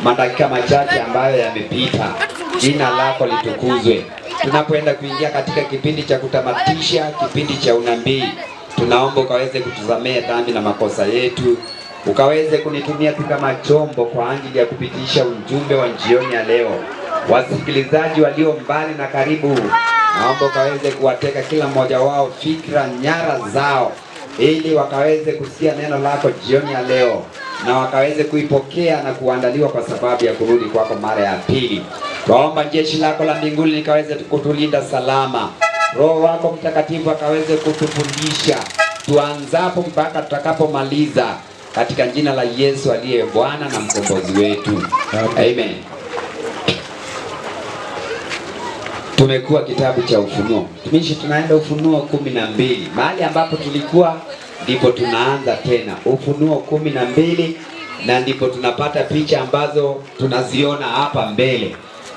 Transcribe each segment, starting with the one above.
madakika machache ambayo yamepita. Jina lako litukuzwe. Tunapoenda kuingia katika kipindi cha kutamatisha kipindi cha unabii, tunaomba ukaweze kutusamea dhambi na makosa yetu, ukaweze kunitumia kama chombo kwa ajili ya kupitisha ujumbe wa jioni ya leo. Wasikilizaji walio mbali na karibu, naomba ukaweze kuwateka kila mmoja wao fikra nyara zao, ili wakaweze kusikia neno lako jioni ya leo, na wakaweze kuipokea na kuandaliwa kwa sababu ya kurudi kwako mara ya pili. Tuomba jeshi lako la mbinguni likaweze kutulinda salama. Roho wako Mtakatifu akaweze kutufundisha tuanzapo mpaka tutakapomaliza, katika jina la Yesu aliye Bwana na mkombozi wetu. Amen. Tumekuwa kitabu cha Ufunuo. Tumishi, tunaenda Ufunuo 12. Mahali ambapo tulikuwa ndipo tunaanza tena Ufunuo 12, na ndipo tunapata picha ambazo tunaziona hapa mbele.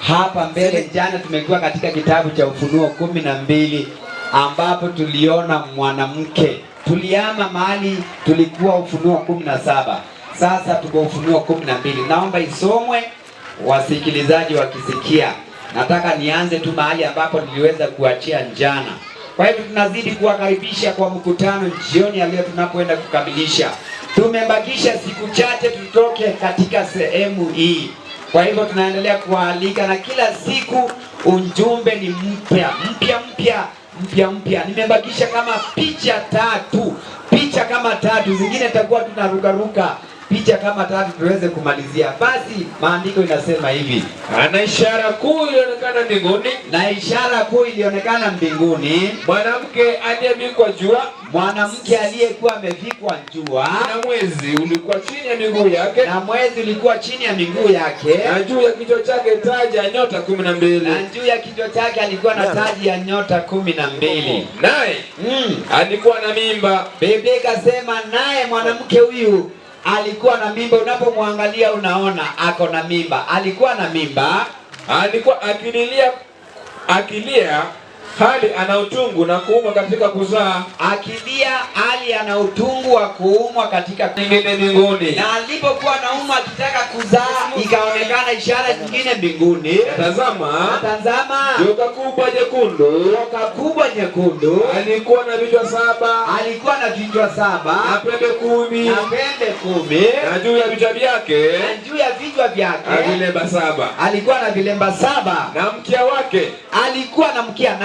Hapa mbele jana tumekuwa katika kitabu cha Ufunuo 12 ambapo tuliona mwanamke. Tuliama mahali tulikuwa Ufunuo 17. Sasa tuko Ufunuo 12. Naomba isomwe wasikilizaji wakisikia. Nataka nianze tu mahali ambapo niliweza kuachia jana. Kwa hivyo tunazidi kuwakaribisha kwa mkutano jioni ya leo tunapoenda kukamilisha. Tumebakisha siku chache tutoke katika sehemu hii. Kwa hivyo tunaendelea kualika, na kila siku ujumbe ni mpya. Nimebakisha kama picha tatu, zingine takuwa tunarukaruka. Picha kama 3 tuweze kumalizia. Basi maandiko inasema hivi: na ishara kuu ilionekana mbinguni, na ishara kuu ilionekana mbinguni, mwanamke aliyevikwa jua, mwanamke aliyekuwa amevikwa jua, na mwezi ulikuwa chini ya miguu yake, na mwezi ulikuwa chini ya miguu yake, na juu ya kichwa chake taji ya nyota 12, na juu ya kichwa chake alikuwa na taji ya nyota 12, naye alikuwa na mimba. Biblia ikasema naye mwanamke huyu alikuwa na mimba. Unapomwangalia unaona ako na mimba. Alikuwa na mimba, alikuwa akilia hali ana utungu na kuumwa katika kuzaa. Akilia hali ana utungu wa kuumwa katika nyingine mbinguni. Na alipokuwa naumwa akitaka kuzaa, ikaonekana ishara nyingine mbinguni. Tazama, joka kubwa jekundu, alikuwa na vichwa 7, na pembe 10, na juu ya vichwa vyake vilemba 7. Alikuwa na vilemba 7, na mkia wake alikuwa na mkia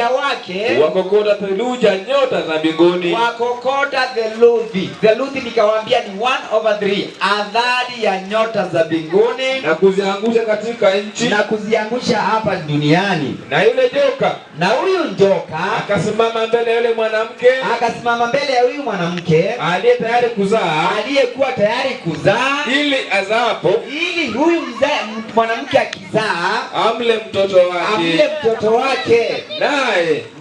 wake wakokota theluji ya nyota za mbinguni. Wakokota theluji. Theluji nikawaambia ni 1/3, adhari ya nyota za mbinguni, na kuziangusha katika nchi, na kuziangusha hapa duniani. Na yule joka, na huyu njoka akasimama mbele ya yule mwanamke, aliyekuwa tayari kuzaa, ili huyu mwanamke akizaa amle mtoto wake.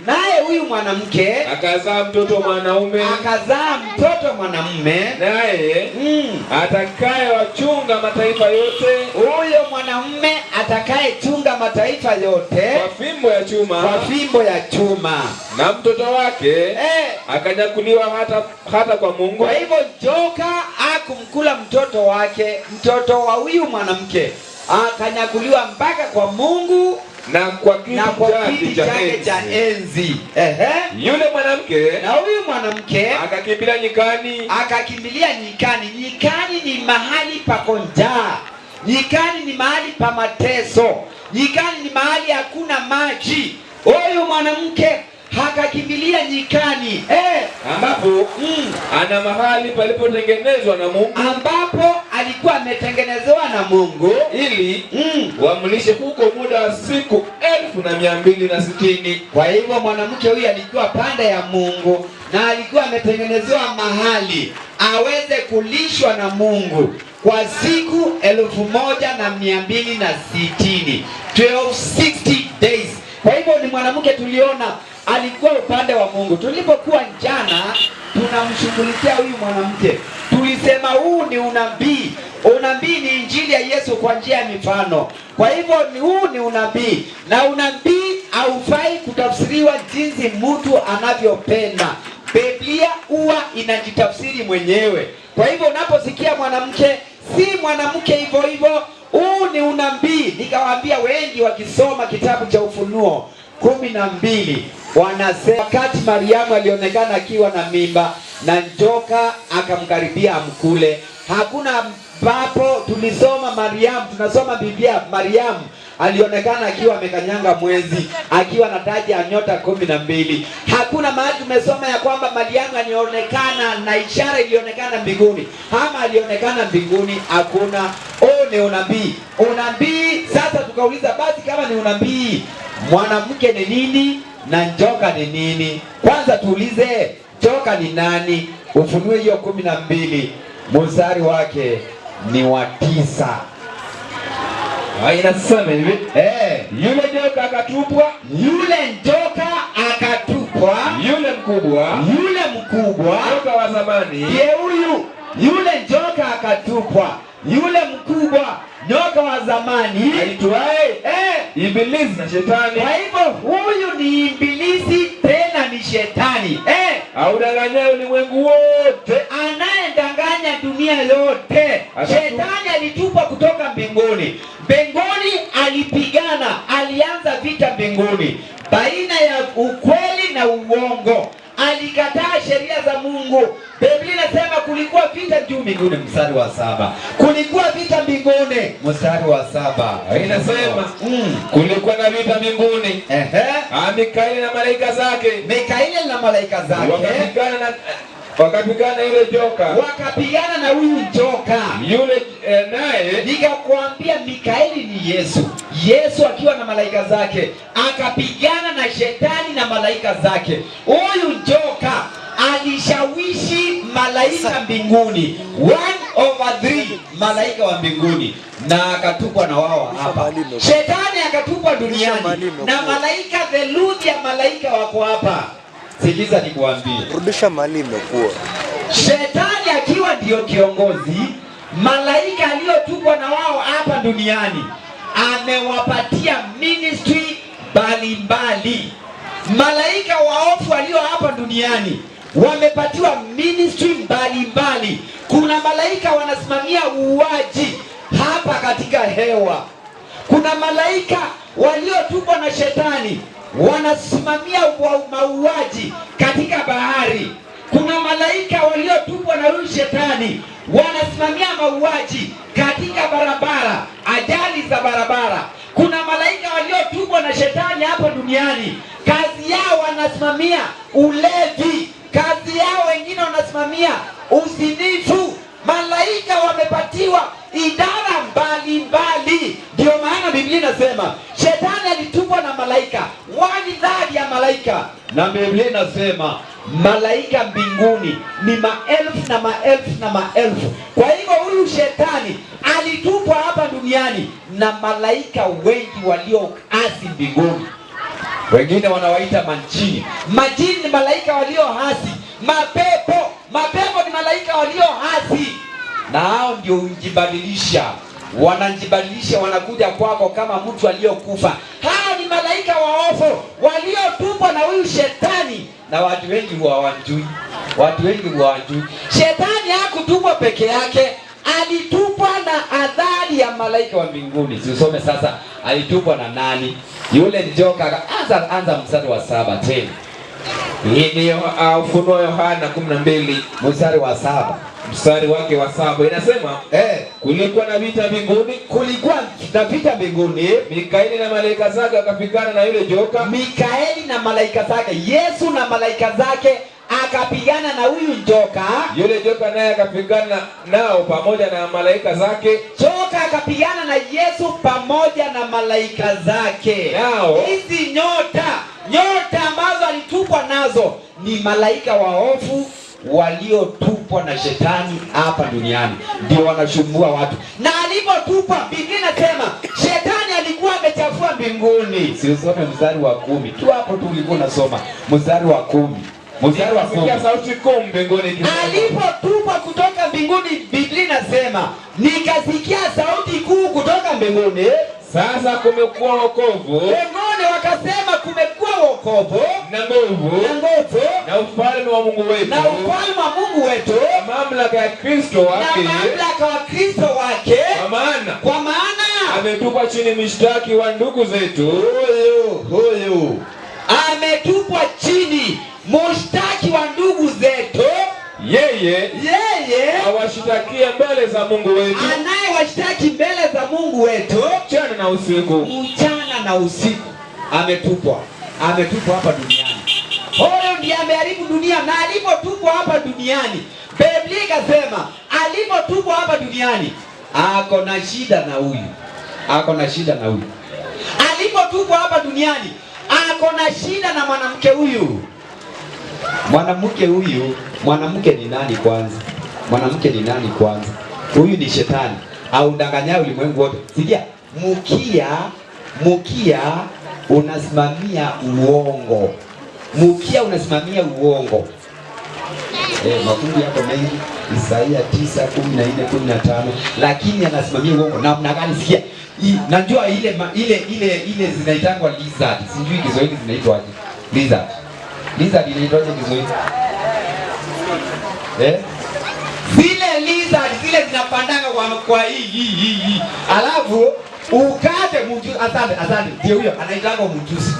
Naye huyu mwanamke akazaa mtoto mwanamume, naye atakaye wachunga mataifa yote. Huyo mwanamume atakaye chunga mataifa yote kwa fimbo ya chuma. Na mtoto wake akanyakuliwa hata kwa Mungu. Kwa hivyo joka hakumkula mtoto wake, mtoto wa huyu mwanamke akanyakuliwa mpaka kwa Mungu na kwa kiti chake cha enzi. Yule mwanamke, na huyu mwanamke akakimbilia nyikani. Nyikani ni mahali pa njaa. Nyikani ni mahali pa mateso. Nyikani ni mahali hakuna maji. Huyu mwanamke akakimbilia nyikani, ambapo ana mahali palipotengenezwa na Mungu, ambapo alikuwa ametengenezewa na Mungu, ili wamlishe huko muda wa siku 1260. Kwa hivyo mwanamke huyu alikuwa pande ya Mungu, na alikuwa ametengenezewa mahali aweze kulishwa na Mungu kwa siku 1260, 1260 days. Kwa hivyo ni mwanamke tuliona alikuwa upande wa Mungu. Tulipokuwa jana tunamshughulikia huyu mwanamke, tulisema huu ni unabii. Unabii ni injili ya Yesu kwa njia ya mifano. Kwa hivyo huu ni unabii, na unabii haufai kutafsiriwa jinsi mtu anavyopenda. Biblia huwa inajitafsiri mwenyewe. Kwa hivyo unaposikia mwanamke, si mwanamke hivyo hivyo. nikawaambia wengi wakisoma kitabu cha Ufunuo 12 wanasema wakati Mariamu alionekana akiwa na mimba na njoka akamkaribia amkule. Hakuna ambapo tulisoma Mariamu, tunasoma Biblia, Mariamu alionekana akiwa amekanyanga mwezi, akiwa na taji ya nyota 12. Hakuna mahali tumesoma ya kwamba Mariamu alionekana na ishara ilionekana mbinguni, ama alionekana mbinguni. Hakuna. Ni unabii. Unabii. Sasa tukauliza, basi kama ni unabii, mwanamke ni nini na njoka ni nini? Kwanza tuulize, njoka ni nani? Ufunue hiyo 12 mstari wake ni wa 9. Inasema hivi, yule njoka akatupwa, yule mkubwa, njoka wa zamani. Yule njoka akatupwa, yule mkubwa, nyoka wa zamani, aitwaye Ibilisi na Shetani. Kwa hivyo huyu ni Ibilisi, tena ni Shetani, audanganya ulimwengu wote, anayedanganya dunia yote. Shetani alitupwa kutoka mbinguni. Mbinguni alipigana, alianza vita mbinguni baina ya ukweli na uongo. Alikataa sheria za Mungu. Biblia inasema kulikuwa vita juu mbinguni, mstari wa 7. Kulikuwa vita mbinguni, mstari wa 7. Inasema kulikuwa na vita mbinguni. Mikaeli na malaika zake. Wakapigana yule joka. Wakapigana na huyu njoka. Yule naye nikakwambia Mikaeli ni Yesu. Yesu akiwa na malaika zake akapigana na Shetani na malaika zake. Huyu njoka alishawishi malaika mbinguni, 1/3 malaika wa mbinguni, na akatupwa na wao hapa. Shetani akatupwa duniani na malaika, theluthi ya malaika wako hapa. Sikiza nikuambie, rudisha mali imekuwa. Shetani akiwa ndio kiongozi, malaika aliyotupwa na wao hapa duniani amewapatia ministry mbalimbali. Malaika waofu walio hapa duniani wamepatiwa ministry mbalimbali. Kuna malaika wanasimamia uuaji hapa katika hewa. Kuna malaika waliotupwa na Shetani wanasimamia mauaji katika bahari. Kuna malaika waliotupwa na huyu Shetani wanasimamia mauaji katika barabara, ajali za barabara. Kuna malaika waliotupwa na Shetani hapa duniani, kazi yao wanasimamia ulevi, kazi yao wengine wanasimamia uzinifu. Malaika wamepatiwa idara mbalimbali. Ndio maana Biblia inasema Shetani alitupwa na malaika, 1/3 ya malaika, na Biblia inasema malaika mbinguni ni maelfu na maelfu na maelfu. Kwa hivyo huyu Shetani alitupwa hapa duniani na malaika wengi walioasi mbinguni. Wengine wanawaita majini. Majini ni malaika walioasi. Mapepo ni malaika walioasi, na hao ndio hujibadilisha, wanajibadilisha, wanakuja kwako kama mtu aliyokufa. Hao ni malaika waofu waliotupwa na huyu Shetani, na watu wengi hawajui. Shetani hakutupwa peke yake, alitupwa na adhari ya malaika wa mbinguni. Usome sasa, alitupwa na nani? Yule njoka. Anza mstari wa 7 tena. Hii ni Ufunuo Yohana 12 mstari wa 7. Mstari wake wa 7 inasema, kulikuwa na vita mbinguni. Mikaeli na malaika zake wakapigana na yule joka. Mikaeli na malaika zake, Yesu na malaika zake akapigana na huyu njoka. Yule joka naye akapigana nao pamoja na malaika zake. Joka akapigana na Yesu pamoja na malaika zake. Nao hizi nyota ambazo alitupwa nazo ni malaika waofu waliotupwa na Shetani hapa duniani, ndio wanashumbua watu. Na alipotupwa, Biblia inasema Shetani alikuwa amechafua mbinguni. Usome mstari wa 10 tu hapo tu, ulikuwa unasoma mstari wa 10. Nikasikia sauti kuu mbinguni. Alipotupwa kutoka mbinguni, Biblia inasema nikasikia sauti kuu kutoka mbinguni, sasa kumekuwa wokovu. Mbinguni wakasema kumekuwa wokovu na nguvu na ufalme wa Mungu wetu, na mamlaka ya Kristo wake, kwa maana ametupwa chini mshtaki wa ndugu zetu. Huyu ametupwa chini mshtaki wa ndugu zetu. Yeye awashitakie mbele za Mungu wetu, anayewashtaki mbele za Mungu wetu mchana na usiku. Mchana na usiku ametupwa hapa duniani. Huyo ndiye ameharibu dunia, na alipotupwa hapa duniani, Biblia ikasema alipotupwa hapa duniani ako na shida na huyu. Alipotupwa hapa duniani ako na shida na mwanamke huyu. Mwanamke ni nani kwanza? Huyu ni shetani au danganya ulimwengu wote. Sikia, mkia unasimamia uongo. Mafungu yako mengi, Isaia 9:14-15, lakini anasimamia uongo. Namna gani? Sikia. Najua ile zinaitangwa lizard. Sijui Kiswahili zinaitwaje. Lizard inaitwaje Kiswahili? Zile lizard zile zinapandanga kwa hii. Alafu ukate asante. Ndio huyo anaitanga mjusi.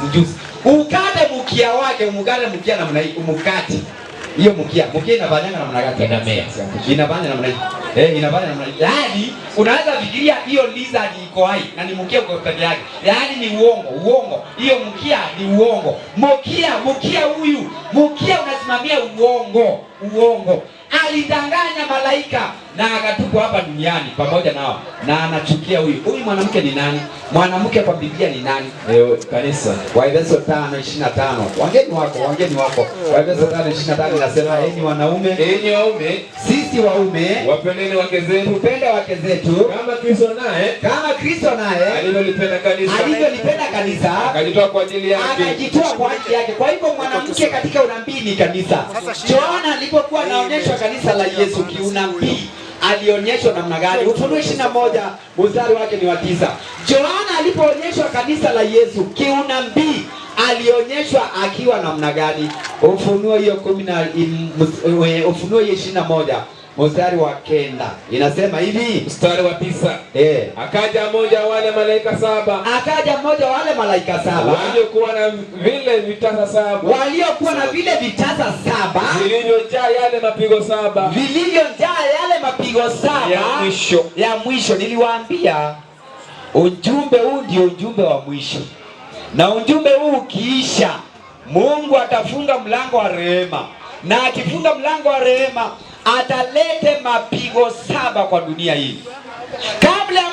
Ukate mkia wake, mkia namna hii, umkate. Hiyo mkia inafanyanga namna gani? Inafanya namna hii. Inafanya namna hii. Yaani unaweza fikiria hiyo lizard iko hai na ni mkia uko peke yake. Yaani ni uongo. Hiyo mkia ni uongo. Mkia unasimamia uongo. Alidanganya malaika na akatupwa hapa duniani pamoja nao, na anachukia huyu mwanamke. Ni nani mwanamke kwa Biblia? Ni nani? Kanisa. Waefeso 5:25. Wangeni wako. Waefeso 5:25 inasema, enyi waume sisi waume wapendeni wake zetu, tupende wake zetu kama Kristo naye alivyolipenda kanisa akajitoa kwa ajili yake. Kwa hivyo mwanamke katika unabii ni kanisa. Yohana alipokuwa anaonyeshwa kanisa la Yesu kiunabii, alionyeshwa namna gani? Ufunuo 21 mstari wake ni wa 9. Yohana alipoonyeshwa kanisa la Yesu kiunabii, alionyeshwa akiwa namna gani? Ufunuo hiyo 21 mstari wa 9 inasema hivi, mstari wa 9. Akaja mmoja wa wale malaika saba waliokuwa na vile vitasa saba vilivyojaa yale mapigo saba ya mwisho. Niliwaambia ujumbe huu ndio ujumbe wa mwisho, na ujumbe huu ukiisha, Mungu atafunga mlango wa rehema, na akifunga mlango wa rehema atalete mapigo saba kwa dunia hii. Kabla ya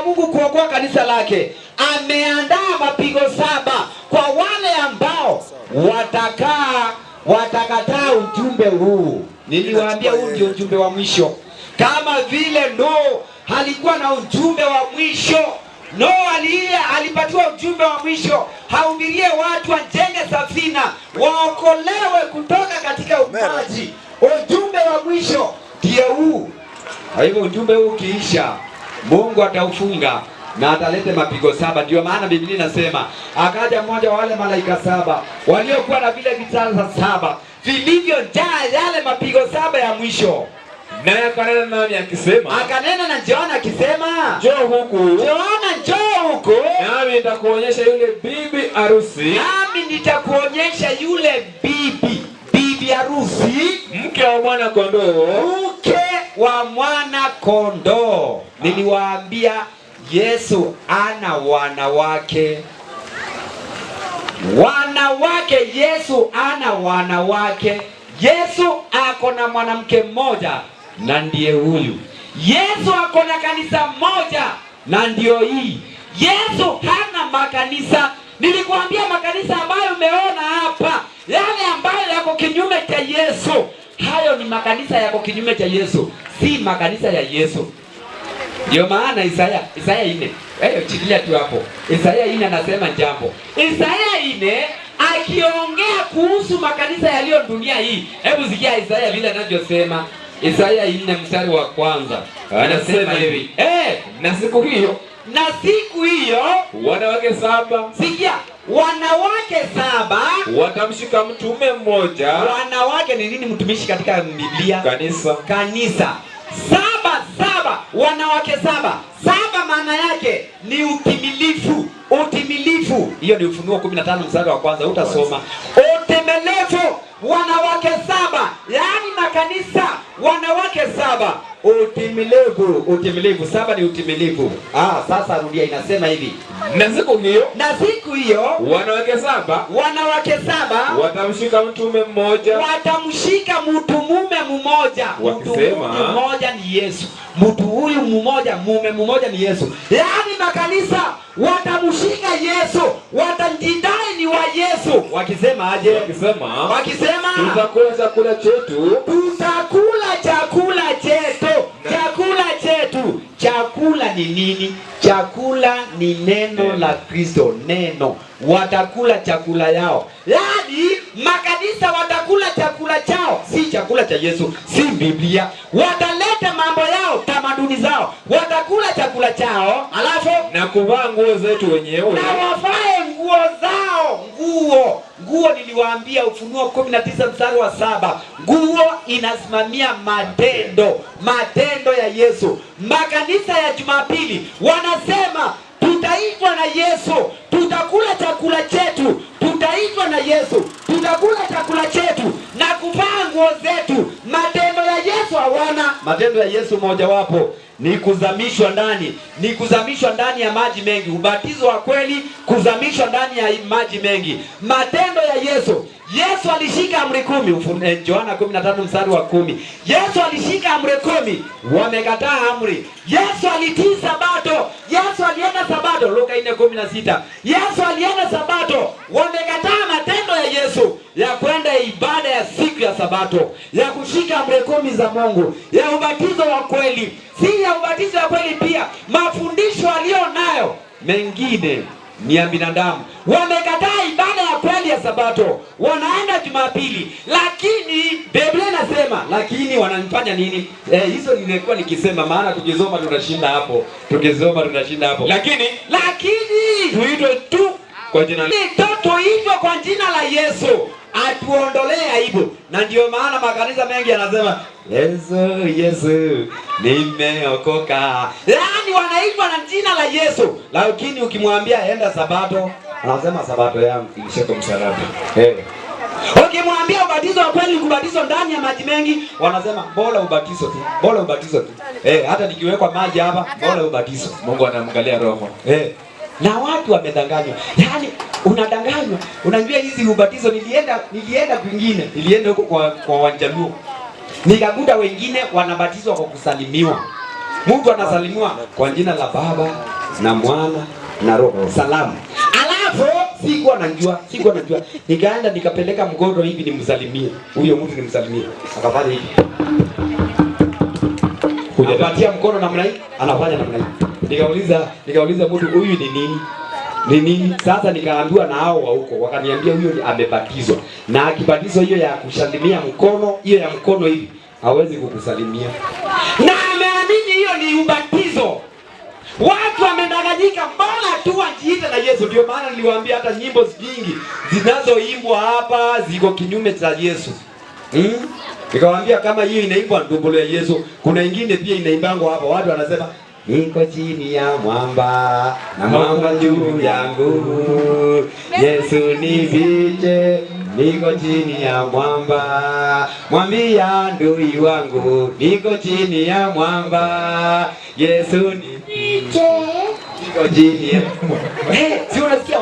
Mungu kuokoa kanisa lake, ameandaa mapigo saba kwa wale ambao watakataa ujumbe huu. Niliwaambia huu ndio ujumbe wa mwisho. Kama vile Nuhu alikuwa na ujumbe wa mwisho. Nuhu alipatiwa ujumbe wa mwisho, haumbirie watu wajenge safina, waokolewe kutoka katika maji. Ujumbe wa mwisho ndio huu. Kwa hivyo ujumbe huu ukiisha, Mungu ataufunga na atalete mapigo saba. Ndio maana Biblia inasema, akaja mmoja wa wale malaika saba waliokuwa na vile vitasa saba vilivyojaa yale mapigo saba ya mwisho. Naye akanena na Yohana akisema, njoo huku, nami nitakuonyesha yule bibi harusi, mke wa mwana kondoo. Niliwaambia Yesu ana wanawake. Yesu ana wanawake. Yesu ako na mwanamke mmoja, na ndiye huyu. Yesu ako na kanisa moja, na ndio hii. Yesu hana makanisa. Nilikuambia makanisa ambayo umeona hapa, yale ambayo yako kinyume cha Yesu, hayo ni makanisa yako kinyume cha Yesu, si makanisa ya Yesu. Ndio maana Isaya 4. Chikilia tu hapo. Isaya 4 anasema jambo. Isaya 4 akiongea kuhusu makanisa yaliyo dunia hii. Hebu sikia Isaya vile anavyosema. Isaya 4 mstari wa 1. Anasema hivi. Na siku hiyo wanawake saba. Sikia, wanawake saba watamshika mtume mmoja. Wanawake ni nini mtumishi katika Biblia? Kanisa. Saba wanawake 7. 7 maana yake ni utimilifu. Utimilifu. Hiyo ni Ufunuo 15 mstari wa kwanza, utasoma. Utimilifu, wanawake 7, yaani makanisa wanawake 7. Utimilifu, utimilifu. 7 ni utimilifu. Sasa rudia, inasema hivi. Na siku hiyo, wanawake 7 watamshika mtume mmoja. Watamshika mtu mume mmoja. Mtu mmoja ni Yesu. Mtu huyu mmoja, mume mmoja ni Yesu. Yaani makanisa watamshika Yesu, watajidai ni wa Yesu. Wakisema aje? Wakisema tutakula chakula chetu. Tutakula chakula chetu. Chakula chetu. Chakula ni nini? Chakula ni neno la Kristo. Neno. Watakula chakula yao. Yaani makanisa watakula chakula chao, si chakula cha Yesu, si Biblia. Wataleta mambo yao, tamaduni zao. Watakula chakula chao, alafu na kuvaa nguo zetu wenyewe. Na wavae nguo zao. Nguo niliwaambia Ufunuo 19 mstari wa 7. Nguo inasimamia matendo ya Yesu. Makanisa ya Jumapili wanasema tutaitwa na Yesu, tutakula chakula chetu. Tutaitwa na Yesu, tutakula chakula chetu na kuvaa nguo zetu. Matendo ya Yesu hawana. Matendo ya Yesu mojawapo ni kuzamishwa ndani ya maji mengi. Ubatizo wa kweli, kuzamishwa ndani ya maji mengi. Matendo ya Yesu alishika amri 10. Yohana 15 mstari wa 10. Yesu alishika amri 10, wamekataa amri. Yesu alitii Sabato. Yesu alienda Sabato. Luka 4:16. Yesu alienda Sabato, wamekataa matendo ya Yesu ya kwenda ibada ya siku ya Sabato, ya kushika amri 10 za Mungu, ya ubatizo wa kweli. Si ya ubatizo wa kweli pia, mafundisho alio nayo mengine ni ya binadamu. Wamekataa ibada ya kweli ya Sabato, wanaenda Jumapili. Lakini Biblia inasema, lakini wanafanya nini? Hizo nimekuwa nikisema, maana tukisoma tunashinda hapo. Lakini tuitwe tu kwa jina la Yesu, atuondolee aibu. Na ndio maana makanisa mengi yanasema Yesu nimeokoka. Yaani wanaitwa na jina la Yesu, lakini ukimwambia enda Sabato, anasema Sabato yangu ilishika msalaba. Ukimwambia ubatizo wa kweli, kubatizwa ndani ya maji mengi, wanasema bora ubatizo tu. Hata nikiwekwa maji hapa, bora ubatizo. Mungu anamwangalia roho. Na watu wamedanganywa. Yaani unadanganywa. Unajua hizi ubatizo, nilienda kwingine. Nilienda huko kwa Wanjaluo. Nikakuta wengine wanabatizwa kwa kusalimiwa. Mtu anasalimiwa kwa jina la Baba na Mwana na Roho. Salamu. Alafu sikuwa najua. Nikaenda nikapeleka mkono hivi nimsalimie. Huyo mtu nimsalimie. Akafanya hivi. Kujapatia mkono namna hii, anafanya namna hii. Nikauliza mtu huyu ni nini? Sasa nikaambiwa na hao wa huko, wakaniambia huyo ni amebatizwa. Na akibatizwa hiyo ya kusalimia mkono, hiyo ya mkono hivi, hawezi kukusalimia. Na ameamini hiyo ni ubatizo. Watu wamedanganyika, mbona tu wajiita na Yesu? Ndio maana niliwaambia hata nyimbo nyingi zinazoimbwa hapa ziko kinyume cha Yesu. Nikawaambia kama hiyo inaimbwa ndumbolo ya Yesu, kuna ingine pia inaimbangwa hapa. Watu wanasema niko chini ya mwamba na mwamba juu yangu, Yesu nifiche, niko chini ya mwamba, mwambia ndui wangu, niko chini ya mwamba, Yesu nifiche, niko chini ya mwamba. Si unasikia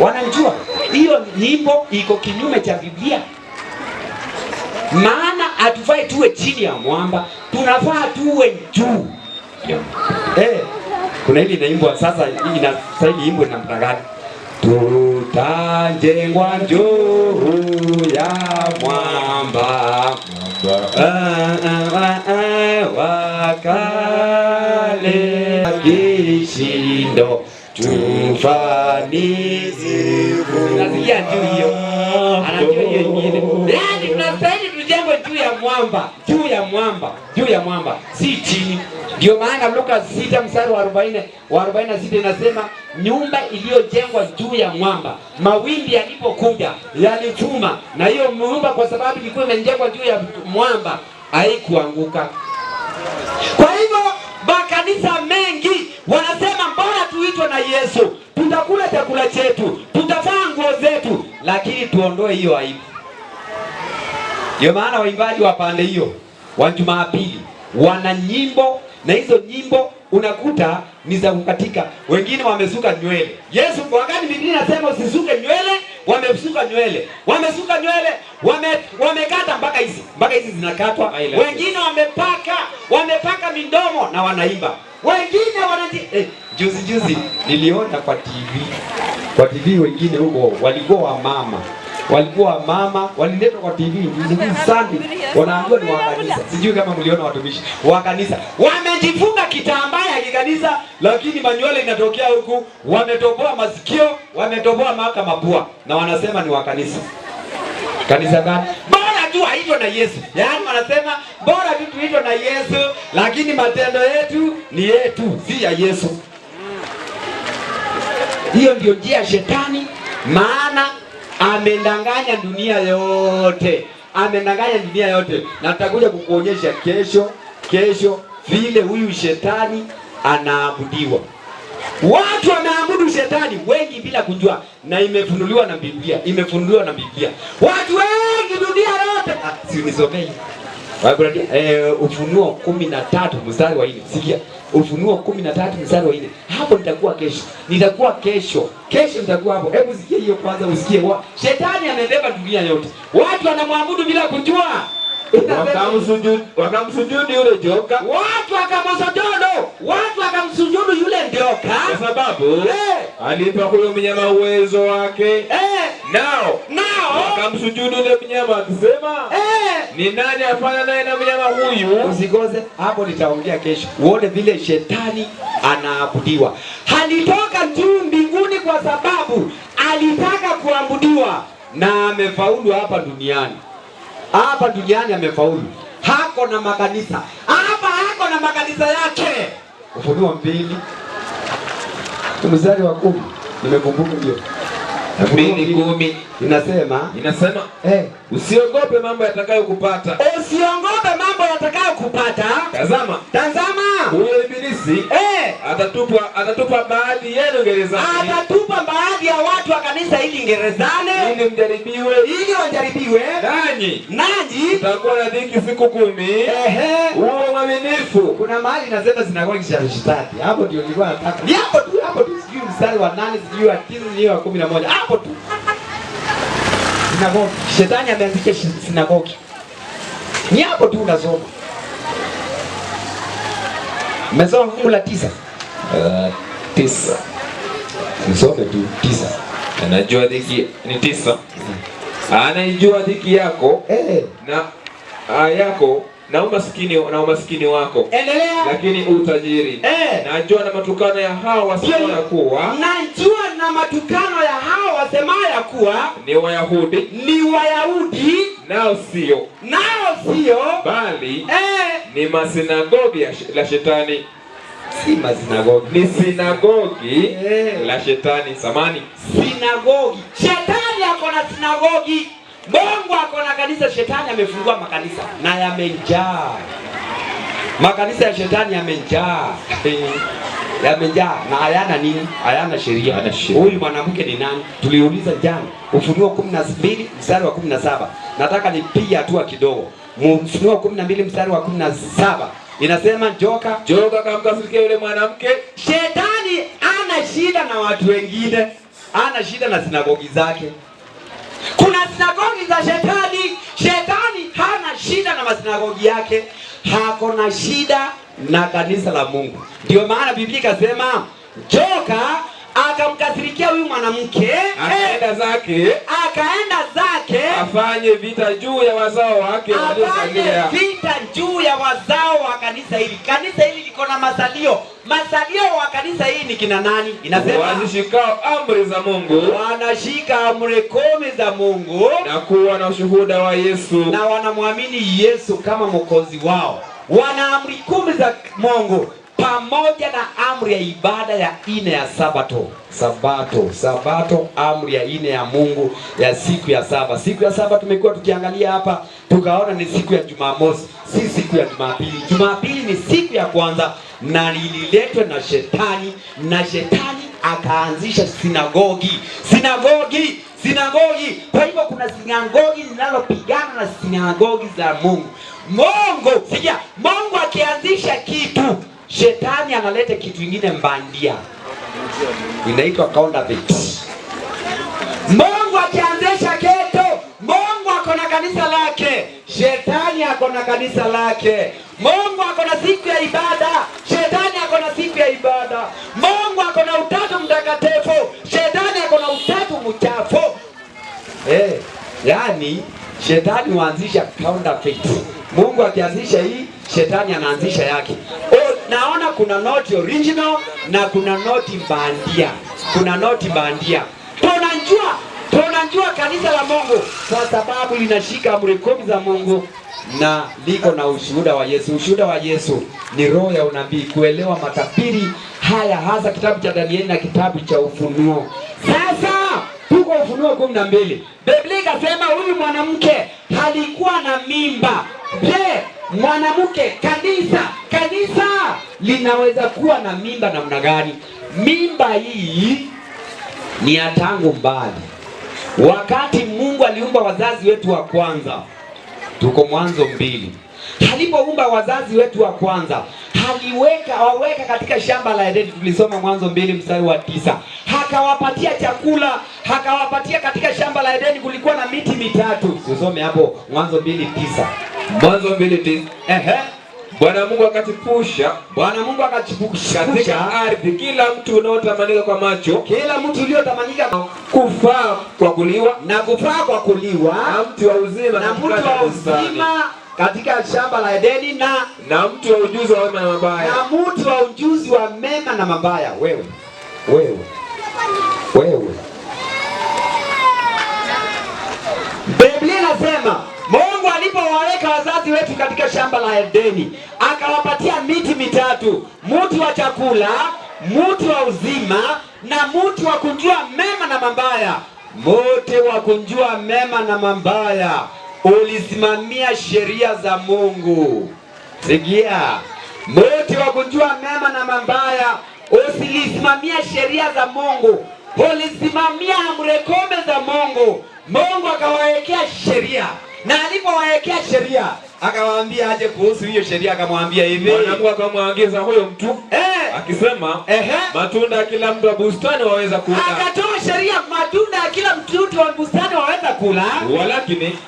wanajua hiyo nyimbo iko kinyume cha Biblia. Maana hatufai tuwe chini ya mwamba, tunafaa tuwe juu. Kuna hili inaimbwa sasa, hii inastahili imbwe namna gani? Tutajengwa juu ya mwamba wakale kishindo tufanizi. Nasikia juu hiyo, anajua hiyo ingine. Yaani tunastahili tujengwe juu ya mwamba, si chini. Ndio maana Luka 6 mstari wa 46 inasema nyumba iliyojengwa juu ya mwamba, mawimbi yalipokuja yalituma, na hiyo nyumba kwa sababu ilikuwa imejengwa juu ya mwamba haikuanguka. Kwa hivyo makanisa mengi wanasema mbona tuitwe na Yesu, tutakula chakula chetu, tutavaa nguo zetu, lakini tuondoe hiyo aibu. Ndio maana waimbaji wa pande hiyo wa Jumapili wana nyimbo, na hizo nyimbo unakuta ni za kukatika. Wengine wamesuka nywele. Yesu wakati Biblia inasema usisuke nywele, wamesuka nywele. Wamesuka nywele, wamekata mpaka hizi zinakatwa. Wengine wamepaka midomo na wanaimba. Wengine juzi niliona kwa TV wengine huko walikuwa mama waliletwa kwa TV Sunday, wanaambiwa ni wa kanisa. Sijui kama mliona watumishi wa kanisa wamejifunga kitambaa ya kanisa, lakini manywele inatokea huku, wametoboa masikio, wametoboa mapua, na wanasema ni wa kanisa. Kanisa gani? Bora tu haitwe na Yesu. Yaani wanasema bora tu tuitwe na Yesu, lakini matendo yetu ni yetu, si ya Yesu. Hiyo ndio njia ya shetani, maana amendanganya dunia yote. Na nitakuja kukuonyesha kesho vile huyu shetani anaabudiwa. Watu wanaabudu shetani wengi bila kujua, na imefunuliwa na Biblia. Watu wengi dunia yote. Si unisomei Ufunuo 13 mstari wa 4. Sikia Ufunuo 13 mstari wa 4. Hapo nitakuwa kesho nitakuwa hapo. Hebu sikia hiyo kwanza, usikie. Shetani amebeba dunia yote, watu wanamwabudu bila kujua. Wakamsujudu yule joka. Watu wakamsujudu yule nyoka kwa sababu alipa huyo mnyama uwezo wake. Nao wakamsujudu yule mnyama akisema, ni nani afana naye na mnyama huyu? Usigoze hapo, nitaongea kesho uone vile shetani anaabudiwa. Halitoka juu mbinguni kwa sababu alitaka kuabudiwa, na amefaulu hapa duniani. Amefaulu. Hako na makanisa yake. Ufunuo 2 mstari wa 10. Nimekumbuka hiyo. 2:10 inasema usiogope mambo yatakayokupata. Tazama huyo ibilisi atatupa baadhi yenu gerezani. Atatupa baadhi ya watu wa kanisa ili gerezani, ili wajaribiwe. Nanyi mtakuwa na dhiki siku 10. Uwe mwaminifu. Kuna mahali nasema zinagogi cha shetani. Hapo ndio nilikuwa nataka. Ni hapo tu sijui mstari wa 8, sijui wa 9, sijui wa 11. Hapo tu. Sinagogi. Shetani ameanzisha sinagogi. Ni hapo tu unasoma. Umesoma fungu la 9. 9. Nisome tu 9. Anajua dhiki ni 9. Anaijua dhiki yako na umaskini wako. Endelea. Lakini utajiri. Najua na matukano ya hao wasemao ya kuwa ni Wayahudi. Nao sio bali ni masinagogi la shetani. Si masinagogi, ni sinagogi la shetani. Sinagogi. Shetani ako na sinagogi. Mungu ako na kanisa. Shetani amefungua makanisa na yamejaa. Makanisa ya shetani yamejaa. Na hayana sheria. Huyu mwanamke ni nani? Tuliuliza jana. Ufunuo 12 mstari wa 17. Nataka nipige hatua kidogo. Ufunuo 12 mstari wa 17. Inasema joka akamkasirikia yule mwanamke. Shetani ana shida na watu wengine. Ana shida na sinagogi zake. Kuna sinagogi za shetani. Shetani hana shida na masinagogi yake. Hako na shida na kanisa la Mungu. Ndio maana Biblia ikasema joka akamkasirikia huyu mwanamke, akaenda zake afanye vita juu ya wazao wake wa kanisa hili. Kanisa hili liko na masalio wa kanisa hili ni kina nani? Inasema wanashika amri za Mungu, wanashika amri 10 za Mungu, na kuwa na ushuhuda wa Yesu, na wanamwamini Yesu kama mwokozi wao. Wana amri 10 za Mungu. pamoja na amri ya ibada ya ine ya Sabato. Sabato, amri ya ine ya Mungu ya siku ya saba. Siku ya saba tumekuwa tukiangalia hapa, tukaona ni siku ya Jumamosi, si siku ya Jumapili. Jumapili ni siku ya kwanza na ililetwa na shetani, na shetani akaanzisha sinagogi. Kwa hivyo kuna sinagogi zinalopigana na sinagogi za Mungu. Mungu akianzisha kitu, shetani analeta kitu kingine mbandia, inaitwa counterfeit. Mungu akianzisha kitu, Mungu ako na kanisa lake, shetani ako na kanisa lake. Mungu ako na siku ya ibada, shetani ako na siku ya ibada. Mungu ako na utatu mtakatifu, shetani ako na utatu mchafu. Yani shetani huanzisha counterfeit. Mungu akianzisha hii, shetani anaanzisha yake. Naona kuna noti original na kuna noti bandia. Tunajua kanisa la Mungu kwa sababu linashika amri 10 za Mungu na liko na ushuhuda wa Yesu. Ushuhuda wa Yesu ni roho ya unabii, kuelewa matabiri haya, hasa kitabu cha Danieli na kitabu cha Ufunuo. Sasa tuko Ufunuo 12. Biblia inasema huyu mwanamke alikuwa na mimba. Je, mwanamke, kanisa linaweza kuwa na mimba namna gani? Mimba hii ni ya tangu mbali. Wakati Mungu aliumba wazazi wetu wa kwanza, tuko Mwanzo 2. Alipoumba wazazi wetu wa kwanza, waweka katika shamba la Edeni. Tulisoma Mwanzo 2 mstari wa 9. Akawapatia chakula, akawapatia katika shamba la Edeni kulikuwa na miti mitatu. Usome hapo Mwanzo 2:9. Mwanzo 2:9. Bwana Mungu akachipusha katika ardhi kila mtu unaotamanika kwa macho, kila mtu uliotamanika kufaa kwa kuliwa, na mti wa uzima katika shamba la Edeni, na mti wa ujuzi wa mema na mabaya. Na mti wa ujuzi wa mema na mabaya. Wewe. Biblia inasema Mungu alipowaweka wazazi wetu katika shamba la Edeni, akawapatia miti mitatu: mti wa chakula, mti wa uzima, na mti wa kujua mema na mabaya. Mti wa kujua mema na mabaya ulisimamia sheria za Mungu. Sikia, mti wa kujua mema na mabaya usilisimamia sheria za Mungu, ulisimamia amri 10 za Mungu. Mungu akawawekea sheria, na alipowawekea sheria akawaambia aje kuhusu hiyo sheria. Akamwambia hivi, Mungu akamwagiza huyo mtu akisema, matunda ya kila mtu wa bustani waweza kula. Akatoa sheria, matunda ya kila mtu wa bustani waweza kula, walakini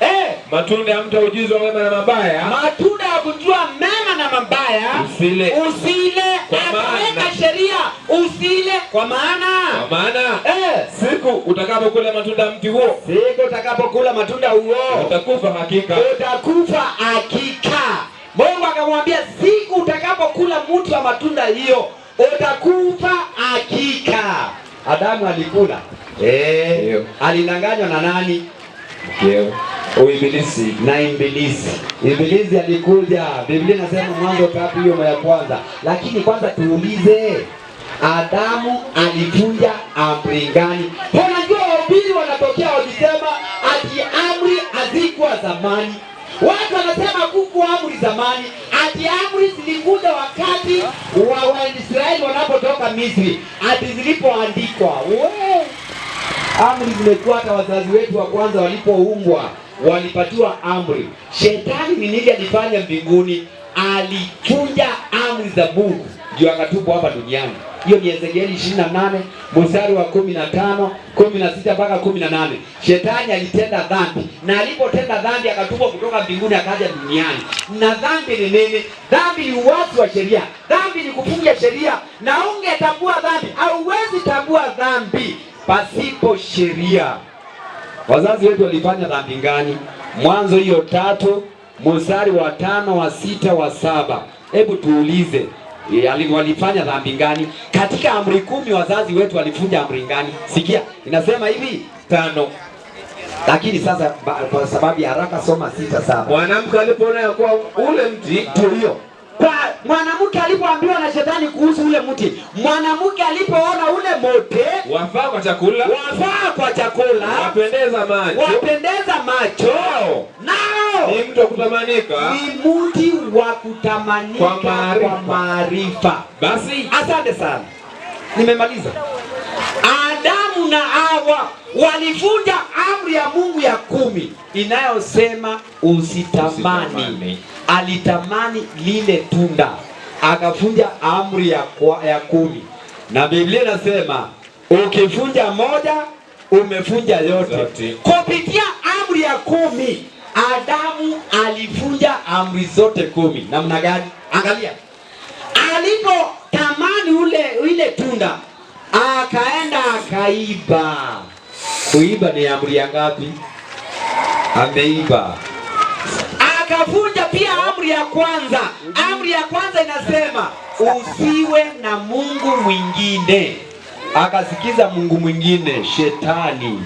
matunda ya mti wa ujuzi wa mema na mabaya, matunda ya kujua mema na mabaya usile. Akaweka sheria, usile, kwa maana siku utakapokula matunda ya mti huo, utakufa hakika. Mungu akamwambia siku utakapokula mti wa matunda hiyo utakufa hakika. Adamu alikula. Alidanganywa na nani? Ibilisi. Na Ibilisi alikuja. Biblia inasema Mwanzo 3 hiyo ya kwanza. Lakini kwanza tuulize, Adamu alivunja amri gani? Unajua wahubiri wanatokea wakisema ati amri hazikuwa zamani. Watu wanasema kuku amri zamani, ati amri zilikuja wakati wa Waisraeli wanapotoka Misri, ati zilipoandikwa. Amri zimekuwa hata wazazi wetu wa kwanza walipoumbwa walipatiwa amri. Shetani ni nini alifanya mbinguni? Alivunja amri za Mungu ndio akatupwa hapa duniani. Hiyo ni Ezekieli 28 mstari wa 15, 16 mpaka 18. Shetani alitenda dhambi, na alipotenda dhambi akatupwa kutoka mbinguni akaja duniani. Na dhambi ni nini? Dhambi ni uasi wa sheria. Dhambi ni kufunja sheria, na ungetambua dhambi au huwezi tambua dhambi pasipo sheria. Wazazi wetu walifanya dhambi gani? Mwanzo hiyo 3 mstari wa 5, wa 6, wa 7. Hebu tuulize, walifanya dhambi gani? Katika amri 10 wazazi wetu walifunja amri gani? Sikia, inasema hivi 5. Lakini sasa kwa sababu ya haraka soma 6, 7. Mwanamke alipoona ya kuwa ule mti tulio. Kwa mwanamke alipoambiwa na shetani kuhusu ule mti. Mwanamke alipoona ule mti wafaa kwa chakula, wapendeza macho, nao ni mtu wa kutamanika, ni mti wa kutamanika kwa maarifa. Basi asante sana, nimemaliza. Adamu na Hawa walivunja amri ya Mungu ya 10 inayosema usitamani. Alitamani lile tunda, akavunja amri ya 10, na Biblia inasema ukivunja moja umevunja yote. Kupitia amri ya 10 Adamu alivunja amri zote 10. Namna gani? Angalia, alipotamani ile tunda akaenda akaiba. Kuiba ni amri ya ngapi? Ameiba. Akavunja pia amri ya kwanza. Amri ya kwanza inasema usiwe na mungu mwingine. Akasikiza mungu mwingine, shetani.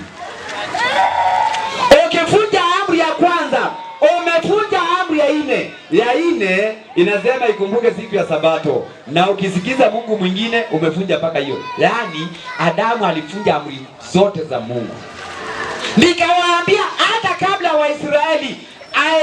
Ukivunja amri ya kwanza umevunja amri ya 4. Ya 4 inasema ikumbuke siku ya Sabato, na ukisikiza mungu mwingine umevunja mpaka hiyo. Yaani Adamu alivunja amri zote za Mungu. Nikawaambia hata kabla Waisraeli,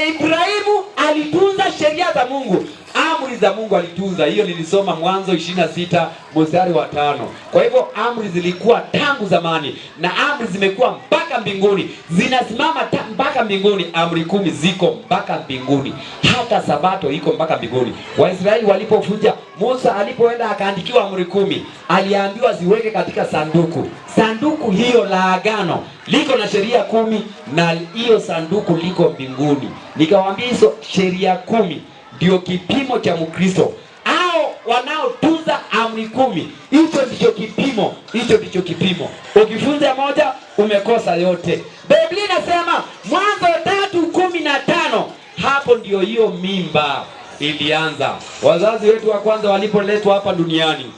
Ibrahimu alitunza sheria za Mungu, amri za Mungu alitunza. Hiyo nilisoma Mwanzo 26 mstari wa 5. Kwa hivyo amri zilikuwa tangu zamani, na amri zimekuwa mpaka mbinguni, zinasimama mpaka mbinguni. Amri 10 ziko mpaka mbinguni, hata Sabato iko mpaka mbinguni. Waisraeli walipovunja, Musa alipoenda akaandikiwa amri 10, aliambiwa ziweke katika sanduku. Sanduku hiyo la agano liko na sheria 10, na hiyo sanduku liko mbinguni. Nikawaambia hizo sheria 10 ndio kipimo cha Mkristo. Hao wanaotunza amri 10, hicho ndicho kipimo, hicho ndicho kipimo. Ukifunza moja umekosa yote. Biblia inasema Mwanzo 3:15, hapo ndio hiyo mimba ilianza. Wazazi wetu wa kwanza walipoletwa hapa duniani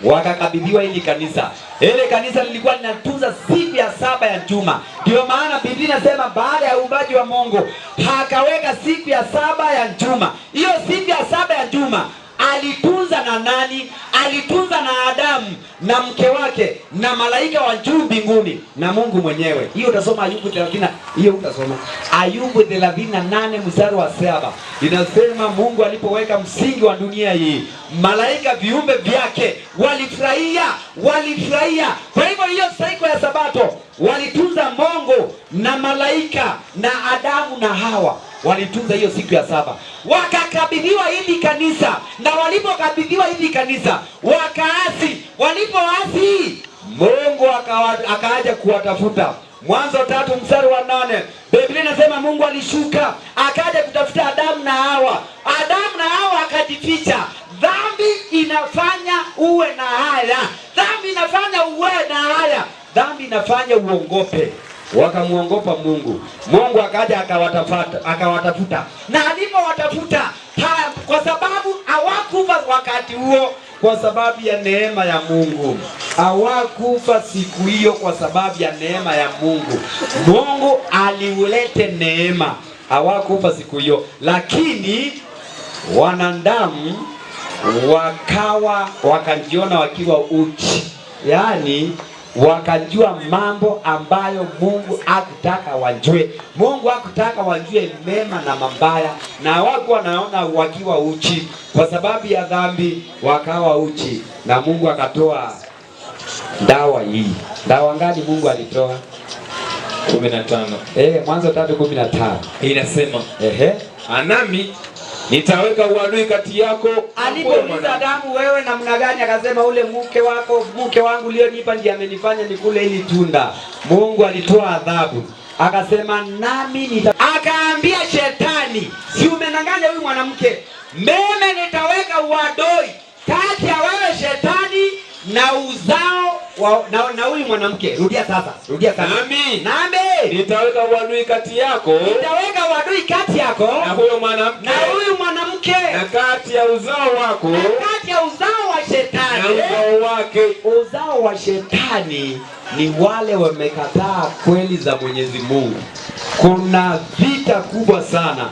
wakakabidhiwa hili kanisa. Ile kanisa lilikuwa linatunza siku ya 7 ya juma. Ndio maana Biblia inasema baada ya uumbaji wa Mungu akaweka siku ya 7 ya juma. Hiyo siku ya 7 ya juma alitunza na nani? Alitunza na Adamu na mke wake na malaika wa juu mbinguni na Mungu mwenyewe. Hiyo utasoma Ayubu 30. Hiyo utasoma Ayubu 38 mstari wa 7. Inasema Mungu alipoweka msingi wa dunia hii, malaika viumbe vyake walifurahia. Kwa hivyo hiyo siku ya Sabato walitunza Mungu na malaika na Adamu na Hawa walitunza hiyo siku ya 7. Wakakabidhiwa hili kanisa, na walipokabidhiwa hili kanisa wakaasi. Walipoasi, Mungu akaja kuwatafuta. Mwanzo 3 mstari wa 8, Biblia inasema Mungu alishuka akaja kutafuta Adamu na Hawa. Adamu na Hawa akajificha. Dhambi inafanya uwe na haya. Dhambi inafanya uwe na haya. Dhambi inafanya uongope. Wakamuongopa Mungu. Mungu akaja akawatafuta. Na alipowatafuta, kwa sababu hawakufa wakati huo kwa sababu ya neema ya Mungu. Hawakufa siku hiyo kwa sababu ya neema ya Mungu. Mungu aliulete neema. Hawakufa siku hiyo, lakini wanadamu wakajiona wakiwa uchi. Yaani wakajua mambo ambayo Mungu hakutaka wajue. Mungu hakutaka wajue mema na mabaya, na hawakuwa wanaona wakiwa uchi. Kwa sababu ya dhambi wakawa uchi, na Mungu akatoa dawa hii. Dawa gani Mungu alitoa? 15. Mwanzo 3:15 inasema nami nitaweka uadui kati yako. Alipouliza Adamu, wewe namna gani? Akasema ule mke wangu ulionipa ndiye amenifanya nikule hili tunda. Mungu alitoa adhabu. Akasema nami akaambia shetani, si umenanganya huyu mwanamke, mimi nitaweka uadui kati ya wewe shetani na uzao na huyu mwanamke. Rudia sasa. Nami nitaweka uadui kati yako. Nitaweka uadui kati yako na huyo mwanamke. Na huyu mwanamke. Na kati ya uzao wako. Na kati ya uzao wa shetani. Na uzao wake. Uzao wa shetani ni wale wamekataa kweli za Mwenyezi Mungu. Kuna vita kubwa sana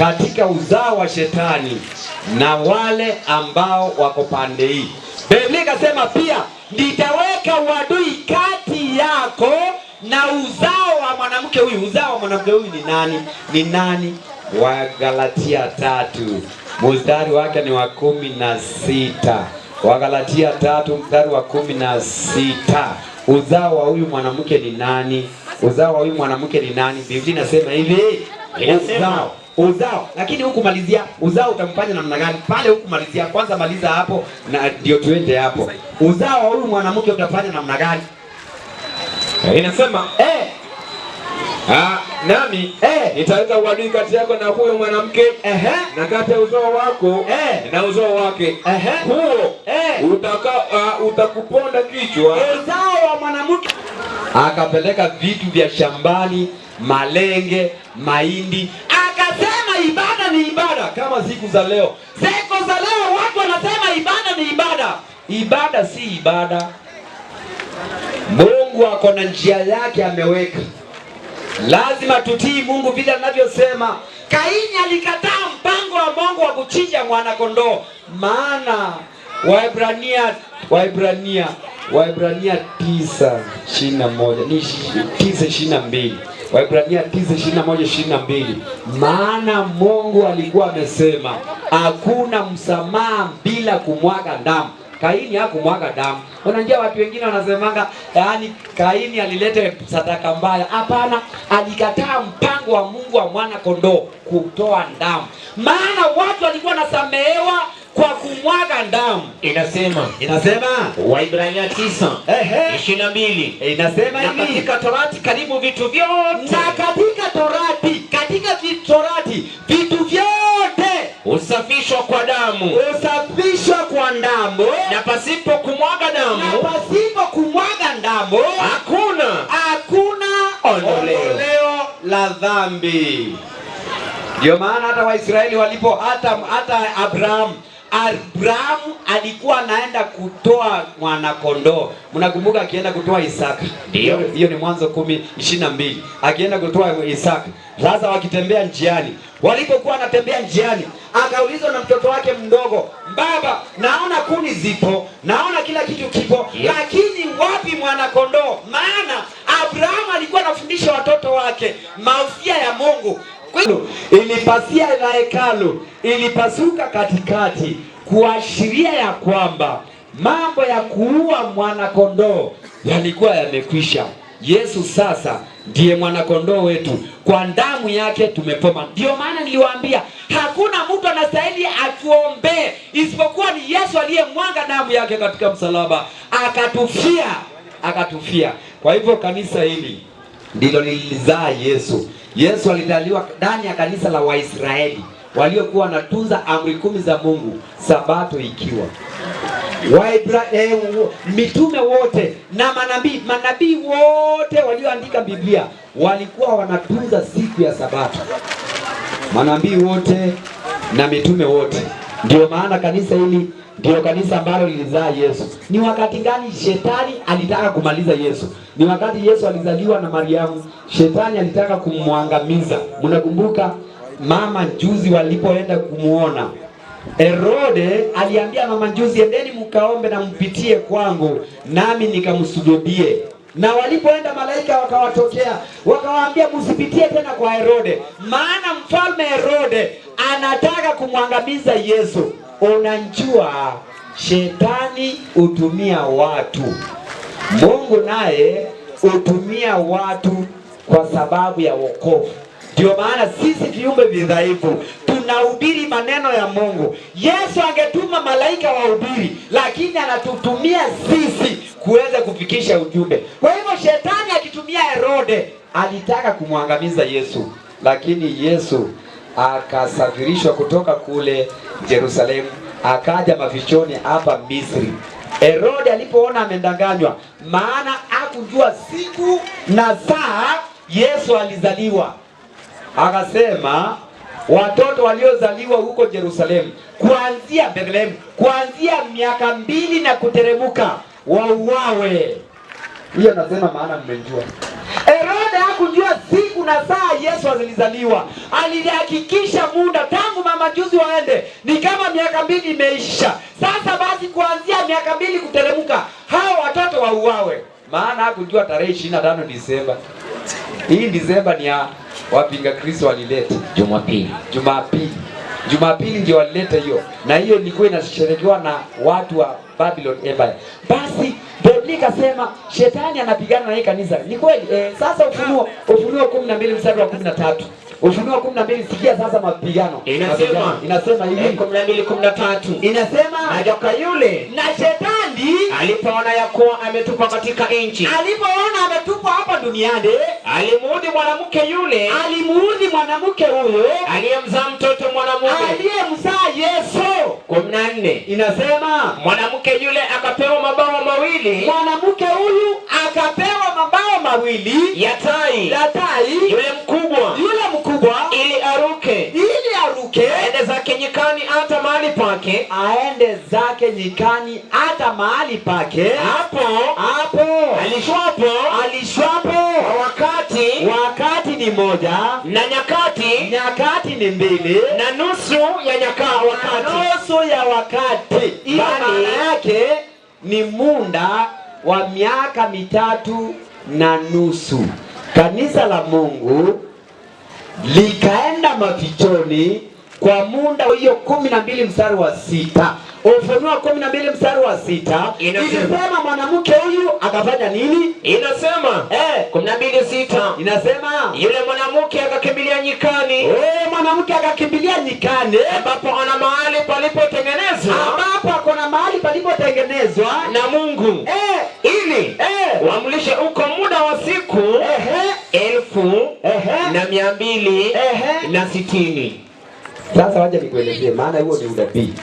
katika uzao wa shetani na wale ambao wako pande hii. Biblia ikasema pia nitaweka uadui kati yako na uzao wa mwanamke huyu. Uzao wa mwanamke huyu ni nani? Ni nani? Wagalatia 3 mstari wake ni wa 16. Wagalatia 3 mstari wa 16. Uzao wa huyu mwanamke ni nani? Uzao wa huyu mwanamke ni nani? Biblia inasema hivi, uzao. Lakini huku malizia uzao utamfanya namna gani? Pale huku malizia, kwanza maliza hapo na ndio tuende hapo. Uzao wa huyu mwanamke utafanya namna gani? Inasema nami nitaweka uadui kati yako na huyo mwanamke na kati ya uzao wako na uzao wake. Huo utakuponda kichwa. Uzao wa mwanamke akapeleka vitu vya shambani, malenge, mahindi, akasema ibada ni ibada. Kama siku za leo, watu wanasema ibada ni ibada. Ibada si ibada. Mungu ako na njia yake ameweka. Lazima tutii Mungu vile anavyosema. Kaini alikataa mpango wa Mungu wa kuchinja mwana kondoo. Maana Waebrania 9:21 ni 9:22. Waebrania 9:21-22. Maana Mungu alikuwa amesema hakuna msamaha bila kumwaga damu. Kaini hakumwaga damu. Unajua watu wengine wanasemanga yaani Kaini alileta sadaka mbaya. Hapana, alikataa mpango wa Mungu wa mwana kondoo kutoa damu. Maana watu walikuwa wanasamehewa kwa kumwaga damu. Inasema Waebrania 9:22. Inasema hivi, katika Torati karibu vitu vyote. Na katika Torati vitu vyote usafishwa kwa damu. Na pasipo kumwaga damu hakuna ondoleo la dhambi. Ndio maana hata Waisraeli walipo hata Abrahamu alikuwa anaenda kutoa mwana kondoo. Mnakumbuka akienda kutoa Isaka? Ndio. Hiyo ni Mwanzo 10:22. Akienda kutoa Isaka. Sasa wakitembea njiani, walipokuwa anatembea njiani, akaulizwa na mtoto wake mdogo, baba, naona kuni zipo, naona kila kitu kipo, lakini wapi mwana kondoo? Maana Abrahamu alikuwa anafundisha watoto wake mausia ya Mungu. Ilipasia na hekalu ilipasuka katikati, kuashiria ya kwamba mambo ya kuua mwana kondoo yalikuwa yamekwisha. Yesu sasa ndiye mwana kondoo wetu, kwa damu yake tumepona. Ndio maana niliwaambia hakuna mtu anastahili atuombee isipokuwa ni Yesu aliyemwaga damu yake katika msalaba, akatufia. Kwa hivyo kanisa hili ndilo lilizaa Yesu. Yesu alizaliwa ndani ya kanisa la Waisraeli waliokuwa wanatunza amri 10 za Mungu, Sabato ikiwa. Mitume wote na manabii wote walioandika Biblia walikuwa wanatunza siku ya Sabato. Manabii wote na mitume wote. Ndio maana kanisa hili ndio kanisa ambalo lilizaa Yesu. Ni wakati gani shetani alitaka kumaliza Yesu? Ni wakati Yesu alizaliwa na Mariamu, shetani alitaka kumwangamiza. Mnakumbuka mama njuzi walipoenda kumuona Herode, aliambia mama njuzi, endeni mkaombe na mpitie kwangu nami nikamsujudie. Na walipoenda malaika wakawatokea, wakawaambia msipitie tena kwa Herode, maana mfalme Herode anataka kumwangamiza Yesu. Unajua shetani hutumia watu, Mungu naye hutumia watu kwa sababu ya wokovu. Ndio maana sisi viumbe vidhaifu tunahubiri maneno ya Mungu. Yesu angetuma malaika wahubiri, lakini anatutumia sisi kuweza kufikisha ujumbe. Kwa hivyo shetani akitumia Herode alitaka kumwangamiza Yesu, lakini Yesu akasafirishwa kutoka kule Yerusalemu akaja mafichoni hapa Misri. Herode alipoona amendanganywa, maana hakujua siku na saa Yesu alizaliwa, akasema watoto waliozaliwa huko Yerusalemu kuanzia Bethlehem, kuanzia miaka 2 na kuteremuka wauawe. Hiyo nasema maana mmejua. Herode hakujua siku siku na saa Yesu alizaliwa, alihakikisha muda tangu mamajuzi waende, ni kama miaka 2 imeisha. Sasa basi kuanzia miaka 2 kuteremka, hao watoto wauawe. Maana hakujua tarehe 25 Disemba. Hii Disemba ni ya wapinga Kristo walileta Jumapili ndio walileta hiyo, na hiyo ilikuwa inasherekewa na watu wa Babylon Empire. Basi Biblia ikasema shetani anapigana na hii kanisa. Ni kweli. Sasa Ufunuo 12 mstari wa 13. Ufunuo 12, sikia sasa mapigano. Inasema hivi 12:13. Inasema na joka yule na shetani alipoona ya kuwa ametupwa katika nchi, alipoona ametupwa hapa duniani, alimuudhi mwanamke huyo aliyemzaa mtoto mwanamume, aliyemzaa Yesu. 14. Inasema mwanamke yule akapewa mabawa mawili, mwanamke huyu akapewa mabawa mawili ya tai, yule mkubwa ili aruke aende zake nyikani hata mahali pake, hapo alishwapo wakati ni moja, na nyakati ni mbili, na nusu ya wakati. Hiyo maana yake ni muda wa miaka 3.5. Kanisa la Mungu likaenda mafichoni kwa muda hiyo 12 mstari wa 6. Ufunuo 12 mstari wa 6 inasema mwanamke huyu akafanya nini? Inasema 12:6 inasema yule mwanamke akakimbilia nyikani, mwanamke akakimbilia nyikani, ambapo ana mahali palipotengenezwa na Mungu, ili wamlishe uko muda wa siku 1260. Sasa waje nikuelezee, maana huo ni unabii.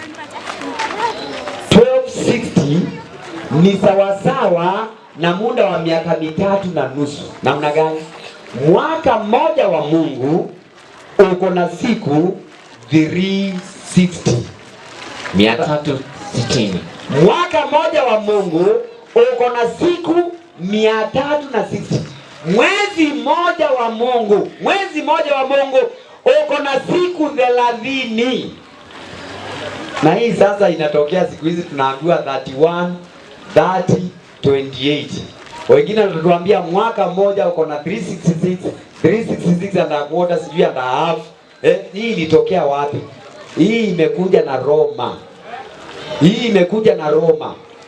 1260 ni sawasawa na muda wa miaka 3.5. Namna gani? Mwaka mmoja wa Mungu uko na siku 360. 360. Mwaka mmoja wa Mungu uko na siku 360. Mwezi mmoja wa Mungu uko na siku 30. Na hii sasa inatokea siku hizi tunaambiwa 31, 30, 28. Wengine wanatuambia mwaka mmoja uko na 366 and a quarter, sijui and a half. Hii ilitokea wapi? Hii imekuja na Roma.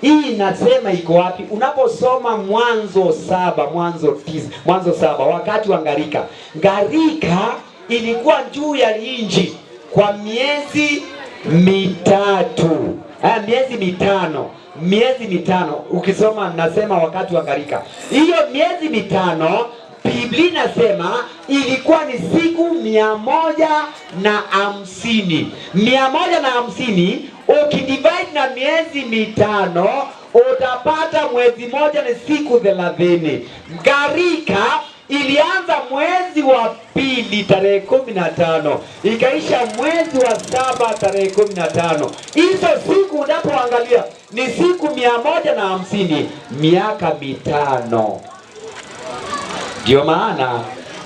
Hii inasema iko wapi? Unaposoma Mwanzo 7, wakati wa gharika. Gharika ilikuwa juu ya nchi kwa miezi mitano. Ukisoma nasema wakati wa gharika. Hiyo miezi mitano Biblia inasema ilikuwa ni siku 150. 150 ukidivide na miezi mitano utapata mwezi moja ni siku 30. Gharika ilianza mwezi wa pili tarehe 15, ikaisha mwezi wa 7 tarehe 15. Hizo siku unapoangalia ni siku 150, miaka 5. Ndio maana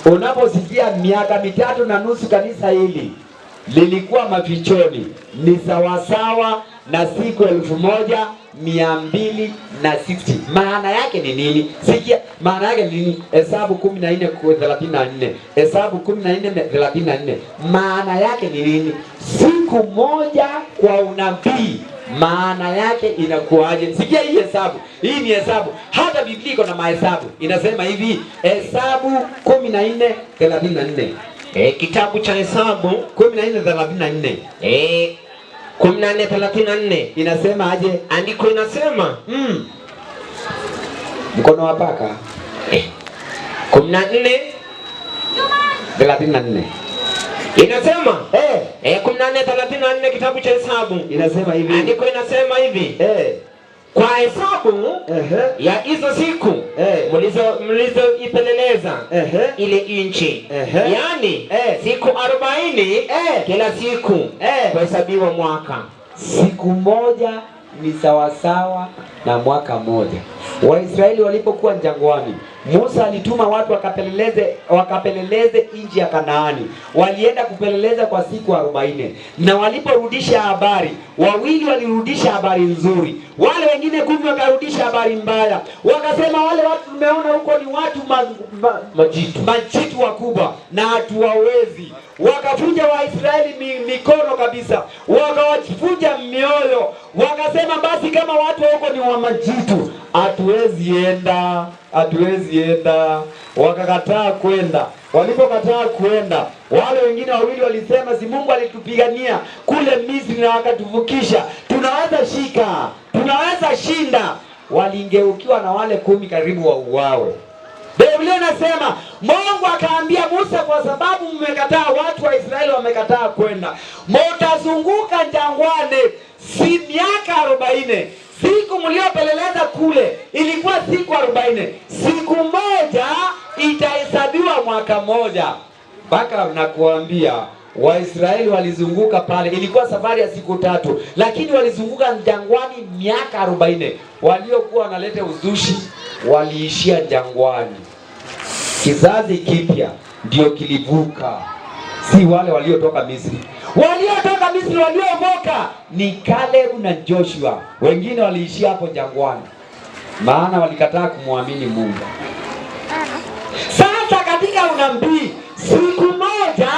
unaposikia miaka 3.5 kanisa hili lilikuwa mafichoni, ni sawasawa na siku 1260. Maana yake ni nini? Sikia, maana yake ni nini? Hesabu 14:34. Hesabu 14:34. Maana yake ni nini? Siku moja kwa unabii, maana yake inakuaje? Sikia hii hesabu. Hii ni hesabu. Hata Biblia iko na mahesabu. Inasema hivi, Hesabu 14:34. Kitabu cha Hesabu 14:34. 14:34 inasema aje? Andiko inasema mkono wa paka 14:34 inasema 14:34 kitabu cha Hesabu inasema hivi. Andiko inasema hivi kwa hesabu ya hizo siku mlizoipeleleza ile nchi, yani siku 40 kila siku kuhesabiwa mwaka. Siku moja ni sawasawa na mwaka moja. Waisraeli walipokuwa jangwani, Musa alituma watu wakapeleleze nchi ya Kanaani. Walienda kupeleleza kwa siku 40, na waliporudisha habari, 2 walirudisha habari nzuri, wale wengine 10 wakarudisha habari mbaya. Wakasema wale watu tumeona huko ni watu majitu wakubwa na hatuwawezi. Wakafunja Waisraeli mikono kabisa, wakawafunja mioyo. Wakasema basi kama watu huko ni wa majitu, hatuwezi enda. Wakakataa kwenda. Walipokataa kwenda, wale wengine 2 walisema si Mungu alitupigania kule Misri na akatuvukisha, tunaweza shinda. Walingeukiwa na wale 10 karibu wauawe. Biblia inasema Mungu akaambia Musa, kwa sababu mmekataa, watu wa Israeli wamekataa kwenda, mtazunguka jangwani si miaka 40. Siku mliopeleleza kule ilikuwa siku 40. Siku moja itahesabiwa mwaka moja. Mpaka nakuambia Waisraeli walizunguka pale, ilikuwa safari ya siku 3, lakini walizunguka jangwani miaka 40. Waliokuwa wanaleta uzushi waliishia jangwani. Kizazi kipya ndio kilivuka, si wale waliotoka Misri. Waliotoka Misri, waliovuka ni Caleb na Joshua. Wengine waliishia hapo jangwani, maana walikataa kumwamini Mungu. Sasa katika unabii, siku moja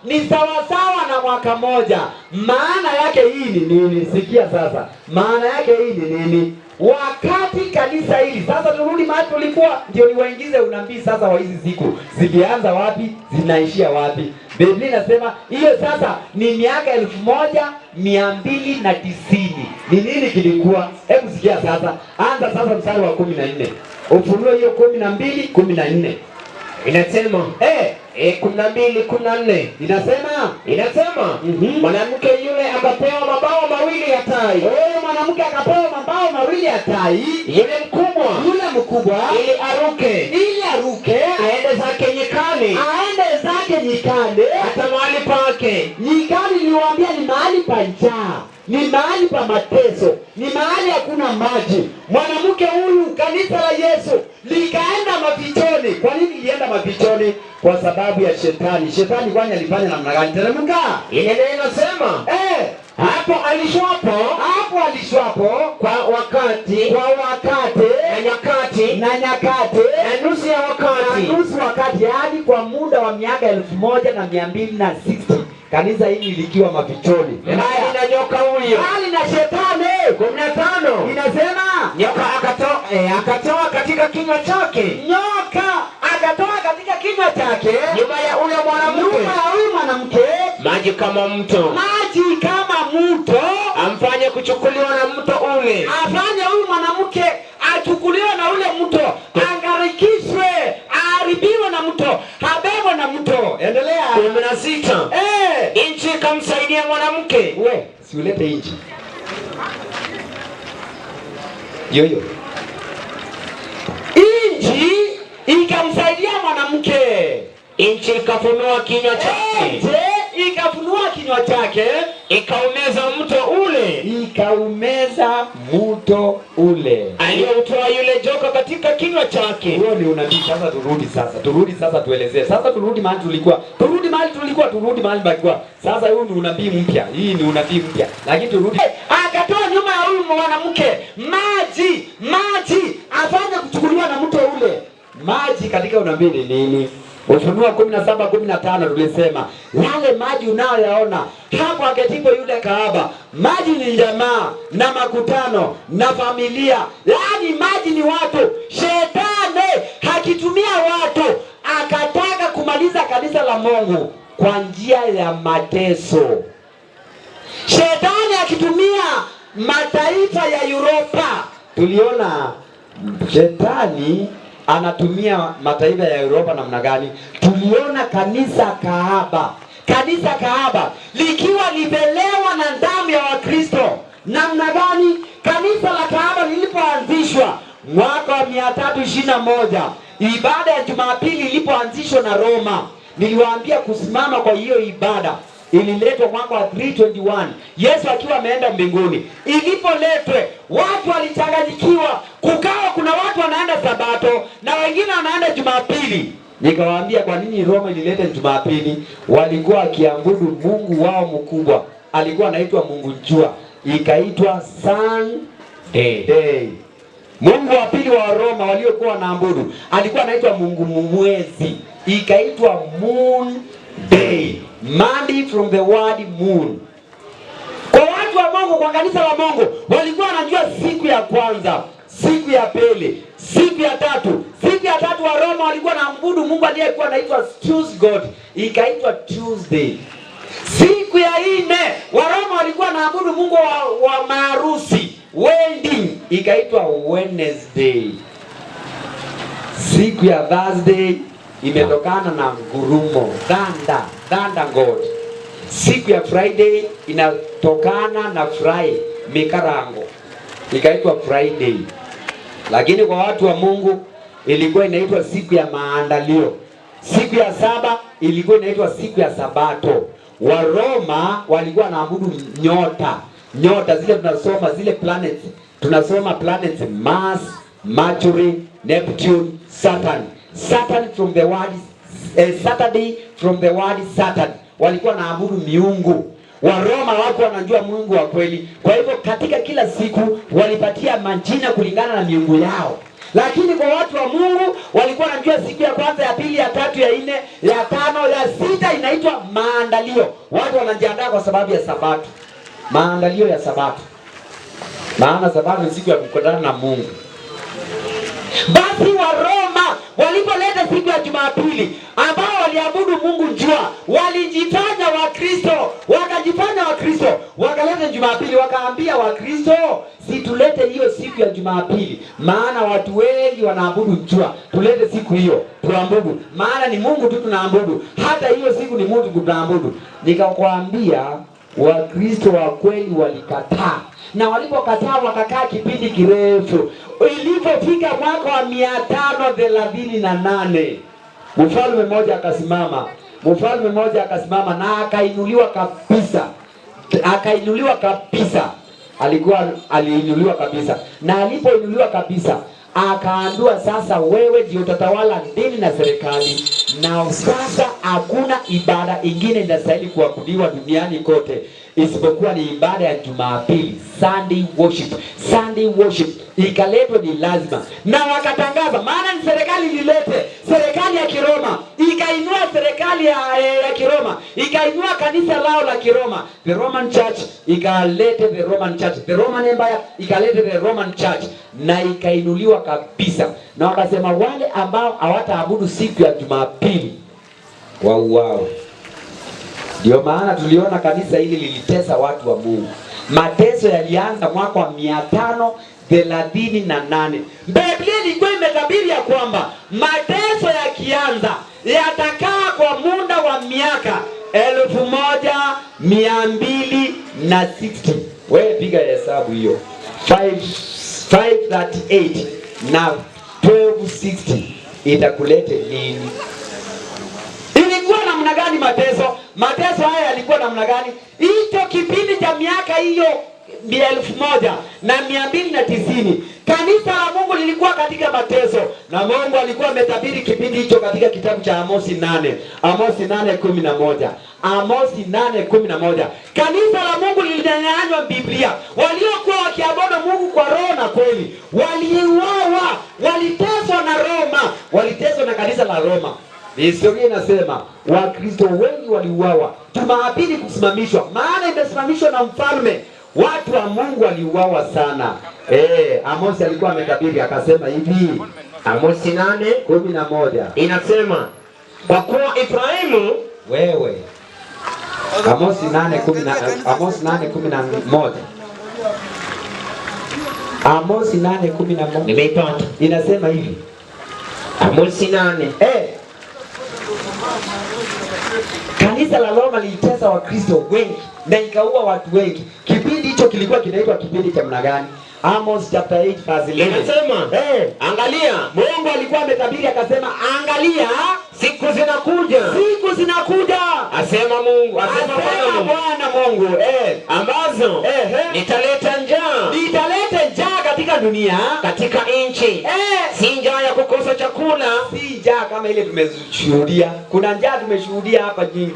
ni sawasawa na mwaka moja. Maana yake hii ni nini? Sikia sasa, maana yake hii ni nini? Wakati kanisa hili sasa, turudi mahali tulikuwa, ndio niwaingize unabii sasa wa hizi siku. Zilianza wapi? Zinaishia wapi? Biblia inasema hiyo sasa ni miaka 1290. Ni nini kilikuwa? Hebu sikia sasa. Anza sasa mstari wa 14. Ufunuo hiyo 12:14. Inasema 12:14 inasema mwanamke yule akapewa mabawa mawili ya tai. Mwanamke akapewa mabawa mawili ya tai, yule mkubwa ili aruke aende zake nyikani, hata mahali pake. Nyikani niwaambia ni mahali pa njaa, ni mahali pa mateso, ni mahali hakuna maji. Mwanamke huyu, kanisa la Yesu likaenda mafichoni. Kwa nini lienda mafichoni? Kwa sababu ya shetani. Shetani kwani alifanya namna gani? Teremka. Ile inasema hapo alishwapo kwa wakati na nyakati na nusu ya wakati, hadi kwa muda wa miaka 1260. Kanisa hili likiwa mafichoni. Na nyoka huyo hali na shetani 15 inasema nyoka akatoa katika kinywa chake. Nyuma ya huyo mwanamke maji kama mto, amfanye kuchukuliwa na mto ule. Afanye huyu mwanamke achukuliwe na ule mto, angarikishwe, aharibiwe na mto, habebwe na mto. Endelea. 16. Nchi ikamsaidia mwanamke. Si ulete nchi yoyo. Nchi ikamsaidia mwanamke, nchi ikafunua kinywa chake. Ikafunua kinywa chake, ikaumeza mto ule aliyoutoa yule joka katika kinywa chake. Huo ni unabii. Turudi sasa tuelezee. Sasa turudi mahali tulikuwa. Turudi mahali tulikuwa. Sasa huu ni unabii mpya. Hii ni unabii mpya. Lakini turudi. Akatoa nyuma ya huyu mwanamke maji afanye kuchukuliwa na mto ule. Maji katika unabii ni nini? Ufunuo 17:15 tulisema yale maji unayoyaona hapo aketipo yule kahaba, maji ni jamaa na makutano na familia. Yaani maji ni watu. Shetani hakitumia watu, akataka kumaliza kanisa la Mungu kwa njia ya mateso. Shetani akitumia mataifa ya Europa. Tuliona shetani anatumia mataifa ya Europa namna gani? Tuliona kanisa kahaba likiwa libelewa na damu ya Wakristo. Namna gani? Kanisa la kahaba lilipoanzishwa mwaka wa 321, ibada ya Jumapili ilipoanzishwa na Roma. Niliwaambia kusimama kwa hiyo ibada ililetwa mwaka wa 321, Yesu akiwa ameenda mbinguni. Ilipoletwe watu walichanganyikiwa, kukawa kuna watu wanaenda Sabato na wengine wanaenda Jumapili. Nikawaambia kwa nini Roma ilileta Jumapili? Walikuwa wakiabudu Mungu wao mkubwa, alikuwa anaitwa Mungu jua, ikaitwa Sunday. Mungu wa pili wa Roma waliokuwa wanaabudu alikuwa anaitwa Mungu mwezi, ikaitwa Moon Day. Monday from the word moon. Kwa watu wa Mungu, kwa kanisa la Mungu, walikuwa wanajua siku ya kwanza, siku ya pili, siku ya tatu. Siku ya tatu wa Roma walikuwa wanaabudu Mungu aliyekuwa anaitwa Tuesday God, ikaitwa Tuesday. Siku ya nne wa Roma walikuwa wanaabudu Mungu wa maharusi, wedding, ikaitwa Wednesday. Siku ya Thursday imetokana na ngurumo, thunder God. Siku ya Friday inatokana na fry, mikarango, ikaitwa Friday. Lakini kwa watu wa Mungu ilikuwa inaitwa siku ya maandalio. Siku ya saba ilikuwa inaitwa siku ya Sabato. Wa Roma walikuwa wanaabudu nyota zile tunasoma, zile planets. Tunasoma planets Mars, Mercury, Neptune, Saturn. Saturn from the word Saturday, from the word Saturn. Walikuwa wanaabudu miungu. Wa Roma wako wanajua Mungu wa kweli. Kwa hivyo katika kila siku walipatia majina kulingana na miungu yao. Lakini kwa watu wa Mungu walikuwa wanajua siku ya kwanza, ya pili, ya tatu, ya nne, ya tano, ya sita inaitwa maandalio. Watu wanajiandaa kwa sababu ya Sabato. Maandalio ya Sabato. Maana Sabato ni siku ya kukutana na Mungu. Basi wa Roma walipoleta siku ya Jumapili ambao waliabudu Mungu jua, walijifanya Wakristo, wakajifanya Wakristo, wakaleta Jumapili, wakaambia Wakristo, si tulete hiyo siku ya Jumapili, maana watu wengi wanaabudu jua, tulete siku hiyo tuabudu, maana ni Mungu tu tunaabudu, hata hiyo siku ni Mungu tunaabudu. Nikakwambia Wakristo wa kweli walikataa, na walipokataa wakakaa kipindi kirefu. Ilipofika mwaka wa 538 mfalme mmoja akasimama na akainuliwa kabisa. Aliinuliwa kabisa, na alipoinuliwa kabisa akaambiwa, sasa wewe ndio utatawala dini na serikali, na sasa hakuna ibada ingine inastahili kuabudiwa duniani kote isipokuwa ni ibada ya Jumapili, Sunday worship. Sunday worship ikaletwa ni lazima, na wakatangaza, maana ni serikali ililete, serikali ya Kiroma ikainua serikali ya Kiroma, ikainua kanisa lao la Kiroma, the Roman Church ikalete the Roman Church, the Roman Empire ikalete the Roman Church, na ikainuliwa kabisa. Na wakasema wale ambao hawataabudu siku ya Jumapili wauawe. Ndio maana tuliona kanisa hili lilitesa watu wa Mungu. Mateso yalianza mwaka wa 538. Biblia ilikuwa imetabiri ya kwamba mateso yakianza yatakaa kwa muda wa miaka 1260. Wewe piga hesabu hiyo. 538 na 1260 itakulete nini? Ilikuwa namna gani mateso? Mateso haya yalikuwa namna gani? Hicho kipindi cha miaka hiyo 1290, kanisa la Mungu lilikuwa katika mateso, na Mungu alikuwa ametabiri kipindi hicho katika kitabu cha Amosi 8. Amosi 8:11. Amosi 8:11. Kanisa la Mungu lilinyang'anywa Biblia. Waliokuwa wakiabudu Mungu kwa roho na kweli waliuawa, waliteswa na Roma, waliteswa na kanisa la Roma. Historia inasema Wakristo wengi waliuawa. Jumapili kusimamishwa, maana imesimamishwa na mfalme. Watu wa Mungu waliuawa sana. Amosi alikuwa ametabiri akasema hivi. Amosi 8:11 inasema, kwa kuwa Efraimu wewe. Amosi 8:11. Amosi 8:11 nimeipata. Inasema hivi. Amosi 8. Kanisa la Roma lilitesa Wakristo wengi na ikaua watu wengi. Kipindi hicho kilikuwa kinaitwa kipindi cha mna gani? Amos chapter 8 verse 11. Inasema, angalia, Mungu alikuwa ametabiri akasema, angalia siku zinakuja, asema Mungu, asema Bwana Mungu, ambazo nitaleta njaa katika dunia, katika nchi. Si njaa ya kukosa chakula, si njaa kama ile tumeshuhudia. Kuna njaa tumeshuhudia hapa nyingi.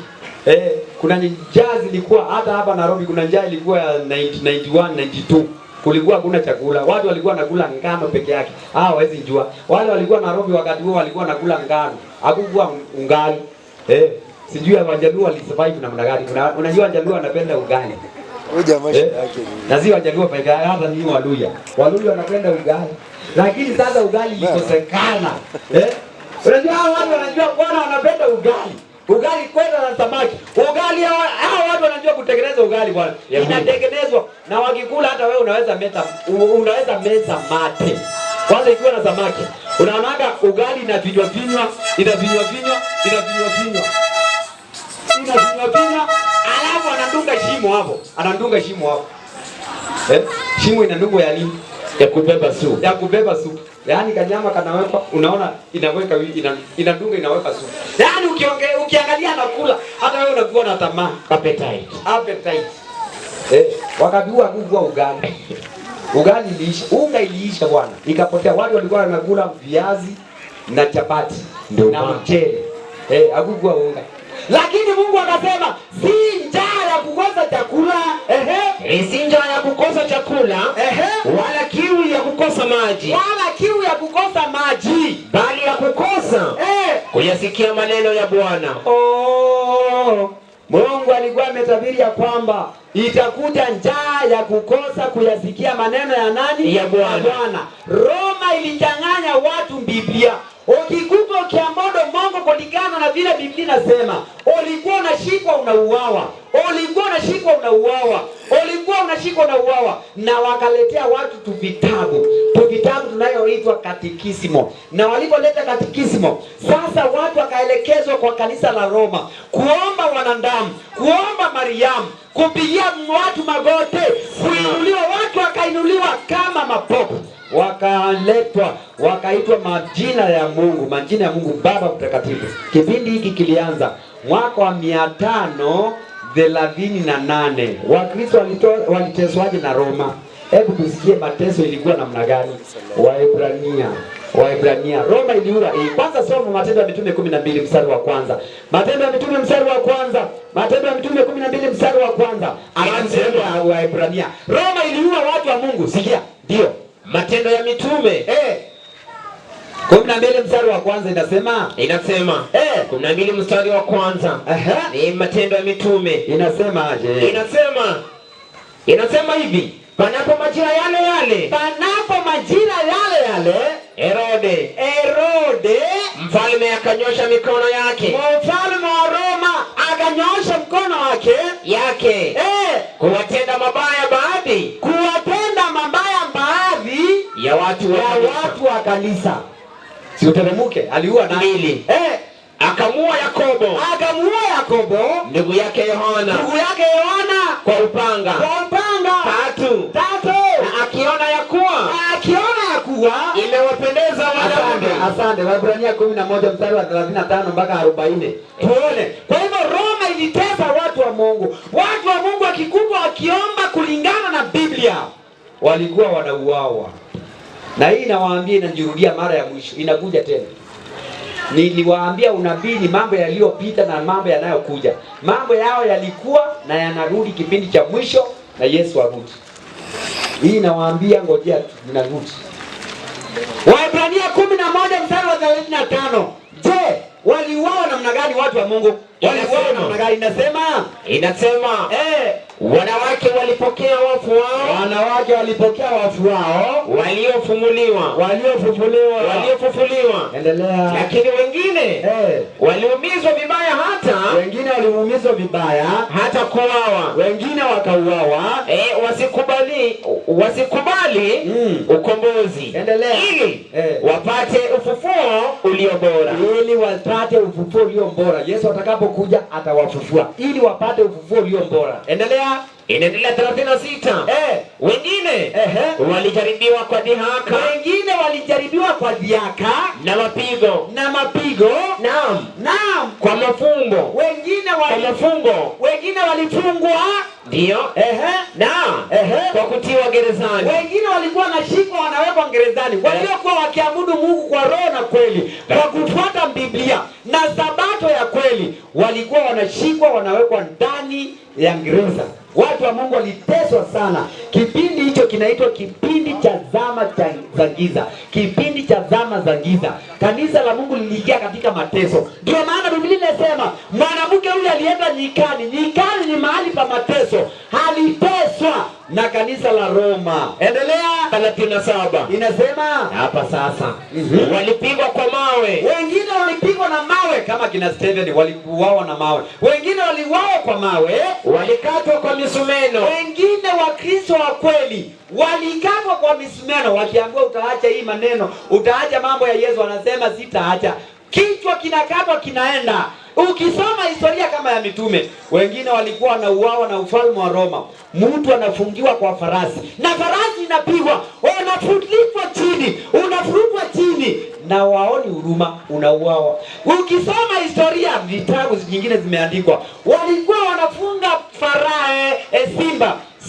Kuna njaa zilikuwa hata hapa Nairobi, kuna njaa ilikuwa ya 1991 92. Kulikuwa hakuna chakula. Watu walikuwa nakula ngano peke yake. Hawezi njua. Wale walikuwa Nairobi wakati huo walikuwa nakula ngano. Hakukuwa ungali. Sijui Wajaluo walisurvive namna gani. Unajua Wajaluo wanapenda ugali. Jamaa shida yake. Na si Wajaluo peke yake, hata ni Waluya. Waluya wanapenda ugali. Lakini sasa ugali ikosekana. Unajua watu wanajua Bwana wanapenda ugali. Ugali kwenda na samaki. Ugali hao watu wanajua kutengeneza ugali bwana. Inatengenezwa na wakikula hata wewe unaweza meza mate. Kwanza ikiwa na samaki. Unaonaga ugali inavinywa vinywa. Alafu anadunga shimo hapo. Shimo inadungwa ya nini? Ya kubeba supu. Yaani kanyama kanawekwa, unaona inaweka supu. Yaani ukiangalia anakula, hata wewe unakuwa na tamaa, appetite. Wakati huo hakukuwa ugali. Ugali iliisha, unga iliisha bwana. Ikapotea. Watu walikuwa wanakula viazi na chapati na mchele. Hakukuwa unga. Lakini Mungu akasema, si njaa ya kukosa chakula, si njaa ya kukosa chakula, wala kiu ya kukosa maji, bali ya kukosa kuyasikia maneno ya Bwana. Mungu alikuwa ametabiri ya kwamba itakuja njaa ya kukosa kuyasikia maneno ya nani? Ya Bwana. Roma ilichanganya watu Biblia. Ukikuta ukiamodo Mungu kulingana na vile Biblia inasema, ulikuwa unashikwa unauawa. Na wakaletea watu tuvitabu tunayoitwa katekismo. Na walipoleta katekismo, sasa watu wakaelekezwa kwa kanisa la Roma kuomba wanadamu, kuomba Mariamu, kupigia watu magoti, kuinuliwa. Watu wakainuliwa kama mapopo, wakaitwa majina ya Mungu Baba Mtakatifu. Kipindi hiki kilianza mwaka wa 538. Wakristo waliteswaje na Roma? Hebu tusikie mateso ilikuwa namna gani. Waebrania. Roma iliua. Kwanza soma Matendo ya Mitume 12 mstari wa kwanza. Matendo ya Mitume 12 mstari wa kwanza. Anasema Waebrania. Roma iliua watu wa Mungu. Sikia. Ndio. Matendo ya Mitume 12 mstari wa kwanza inasema 12 mstari wa kwanza. Ni Matendo ya Mitume. Inasemaje? Inasema hivi, panapo majira yale Herode mfalme akanyosha mikono yake. Mfalme wa Roma akanyosha mkono yake kuwatenda mabaya baadhi ya watu wa kanisa. Si uteremuke, aliua nani? Akamua Yakobo ndugu yake Yohana kwa upanga. Tatu. Na akiona ya kuwa imewapendeza Wayahudi. Asante. Waebrania 11 mstari wa 35 mpaka 40. Tuone. Kwa hivyo Roma ilitesa watu wa Mungu. Watu wa Mungu wakikuwa wakiomba kulingana na Biblia, walikuwa wanauawa. Na hii nawaambia, inajirudia mara ya mwisho, inakuja tena. Niliwaambia unabii ni mambo yaliyopita na mambo yanayokuja. Mambo yao yalikuwa na yanarudi kipindi cha mwisho na Yesu arudi. Hii nawaambia ngojea tu, ninarudi. Waebrania 11 mstari wa 35. Je, waliuawa namna gani watu wa Mungu? Waliuawa namna gani? Inasema wanawake walipokea wafu wao waliofufuliwa. Endelea. Lakini wengine waliumizwa vibaya hata kuuawa. Wengine wakauawa. Wasikubali ukombozi. Endelea. Ili wapate ufufuo ulio bora. Yesu atakapokuja atawafufua ili wapate ufufuo ulio bora. Endelea. Inaendelea 36. Wengine walijaribiwa kwa dhihaka. Wengine walijaribiwa kwa dhihaka na mapigo. Naam. Kwa mafumbo. Wengine walifungwa. Ndio. Kwa kutiwa gerezani. Wengine walikuwa wanashikwa wanawekwa gerezani. Waliokuwa wakiabudu Mungu kwa roho na kweli, kwa kufuata Biblia na sabato ya kweli, walikuwa wanashikwa wanawekwa ndani ya gereza. Watu wa Mungu waliteswa sana. Kipindi hicho kinaitwa kipindi cha zama za giza. Kipindi cha zama za giza. Kanisa la Mungu liliingia katika mateso. Ndio maana Biblia inasema mwanamke yule alienda nyikani. Nyikani ni mahali pa mateso. Aliteswa na kanisa la Roma. Endelea. 37. Inasema hapa sasa. Walipigwa kwa mawe. Wengine walipigwa na mawe kama kina Stephen waliuawa na mawe. Wengine waliuawa kwa mawe. Walikatwa kwa misumeno. Wengine Wakristo wa kweli walikatwa kwa misumeno, wakiambiwa utaacha hii maneno, utaacha mambo ya Yesu, wanasema sitaacha. Kichwa kinakatwa kinaenda. Ukisoma historia kama ya mitume, wengine walikuwa wanauawa na ufalme wa Roma. Mtu anafungiwa kwa farasi na farasi inapigwa, unafutwa chini na waoni huruma, unauawa. Ukisoma historia, vitabu nyingine zimeandikwa, walikuwa wanafunga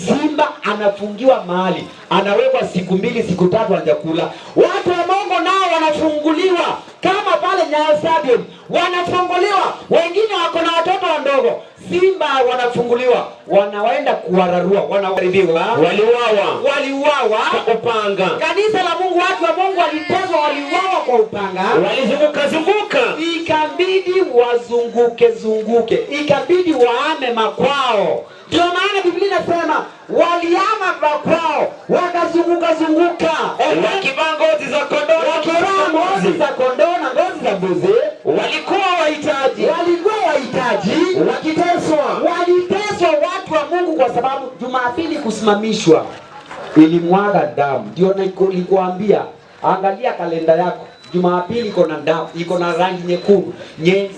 simba anafungiwa mahali, anawekwa siku 2 siku 3 hajakula. Watu wa Mungu nao wanafunguliwa kama pale Nyayo Stadium, wanafunguliwa. Wengine wako na watoto wadogo, simba wanafunguliwa, wanawaenda kuwararua, wanaharibiwa, waliuawa kwa upanga. Kanisa la Mungu, watu wa Mungu waliteswa, waliuawa kwa upanga, walizunguka, ikabidi wazunguke, ikabidi waame makwao. Ndio maana Biblia inasema waliama makwao, wakazunguka, wakivaa ngozi za kondoo na ngozi za mbuzi. Walikuwa wahitaji, waliteswa watu wa Mungu, kwa sababu Jumapili kusimamishwa ilimwaga damu. Ndio nilikuambia, angalia kalenda yako, Jumapili iko na damu, iko na rangi nyekundu.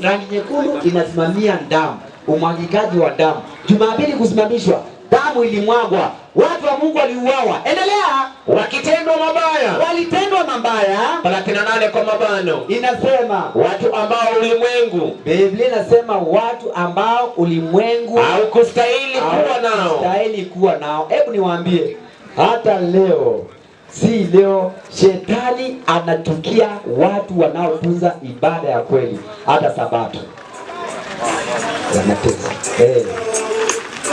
Rangi nyekundu inasimamia damu, umwagikaji wa damu. Jumapili kusimamishwa, damu ilimwagwa, watu wa Mungu waliuawa. Endelea. Wakitendwa mabaya. Walitendwa mabaya. 38 kwa mabano. Inasema watu ambao ulimwengu. Biblia inasema watu ambao ulimwengu haukustahili kuwa nao. Hebu niwaambie, hata leo, si leo, shetani anachukia watu wanaotunza ibada ya kweli, hata sabato.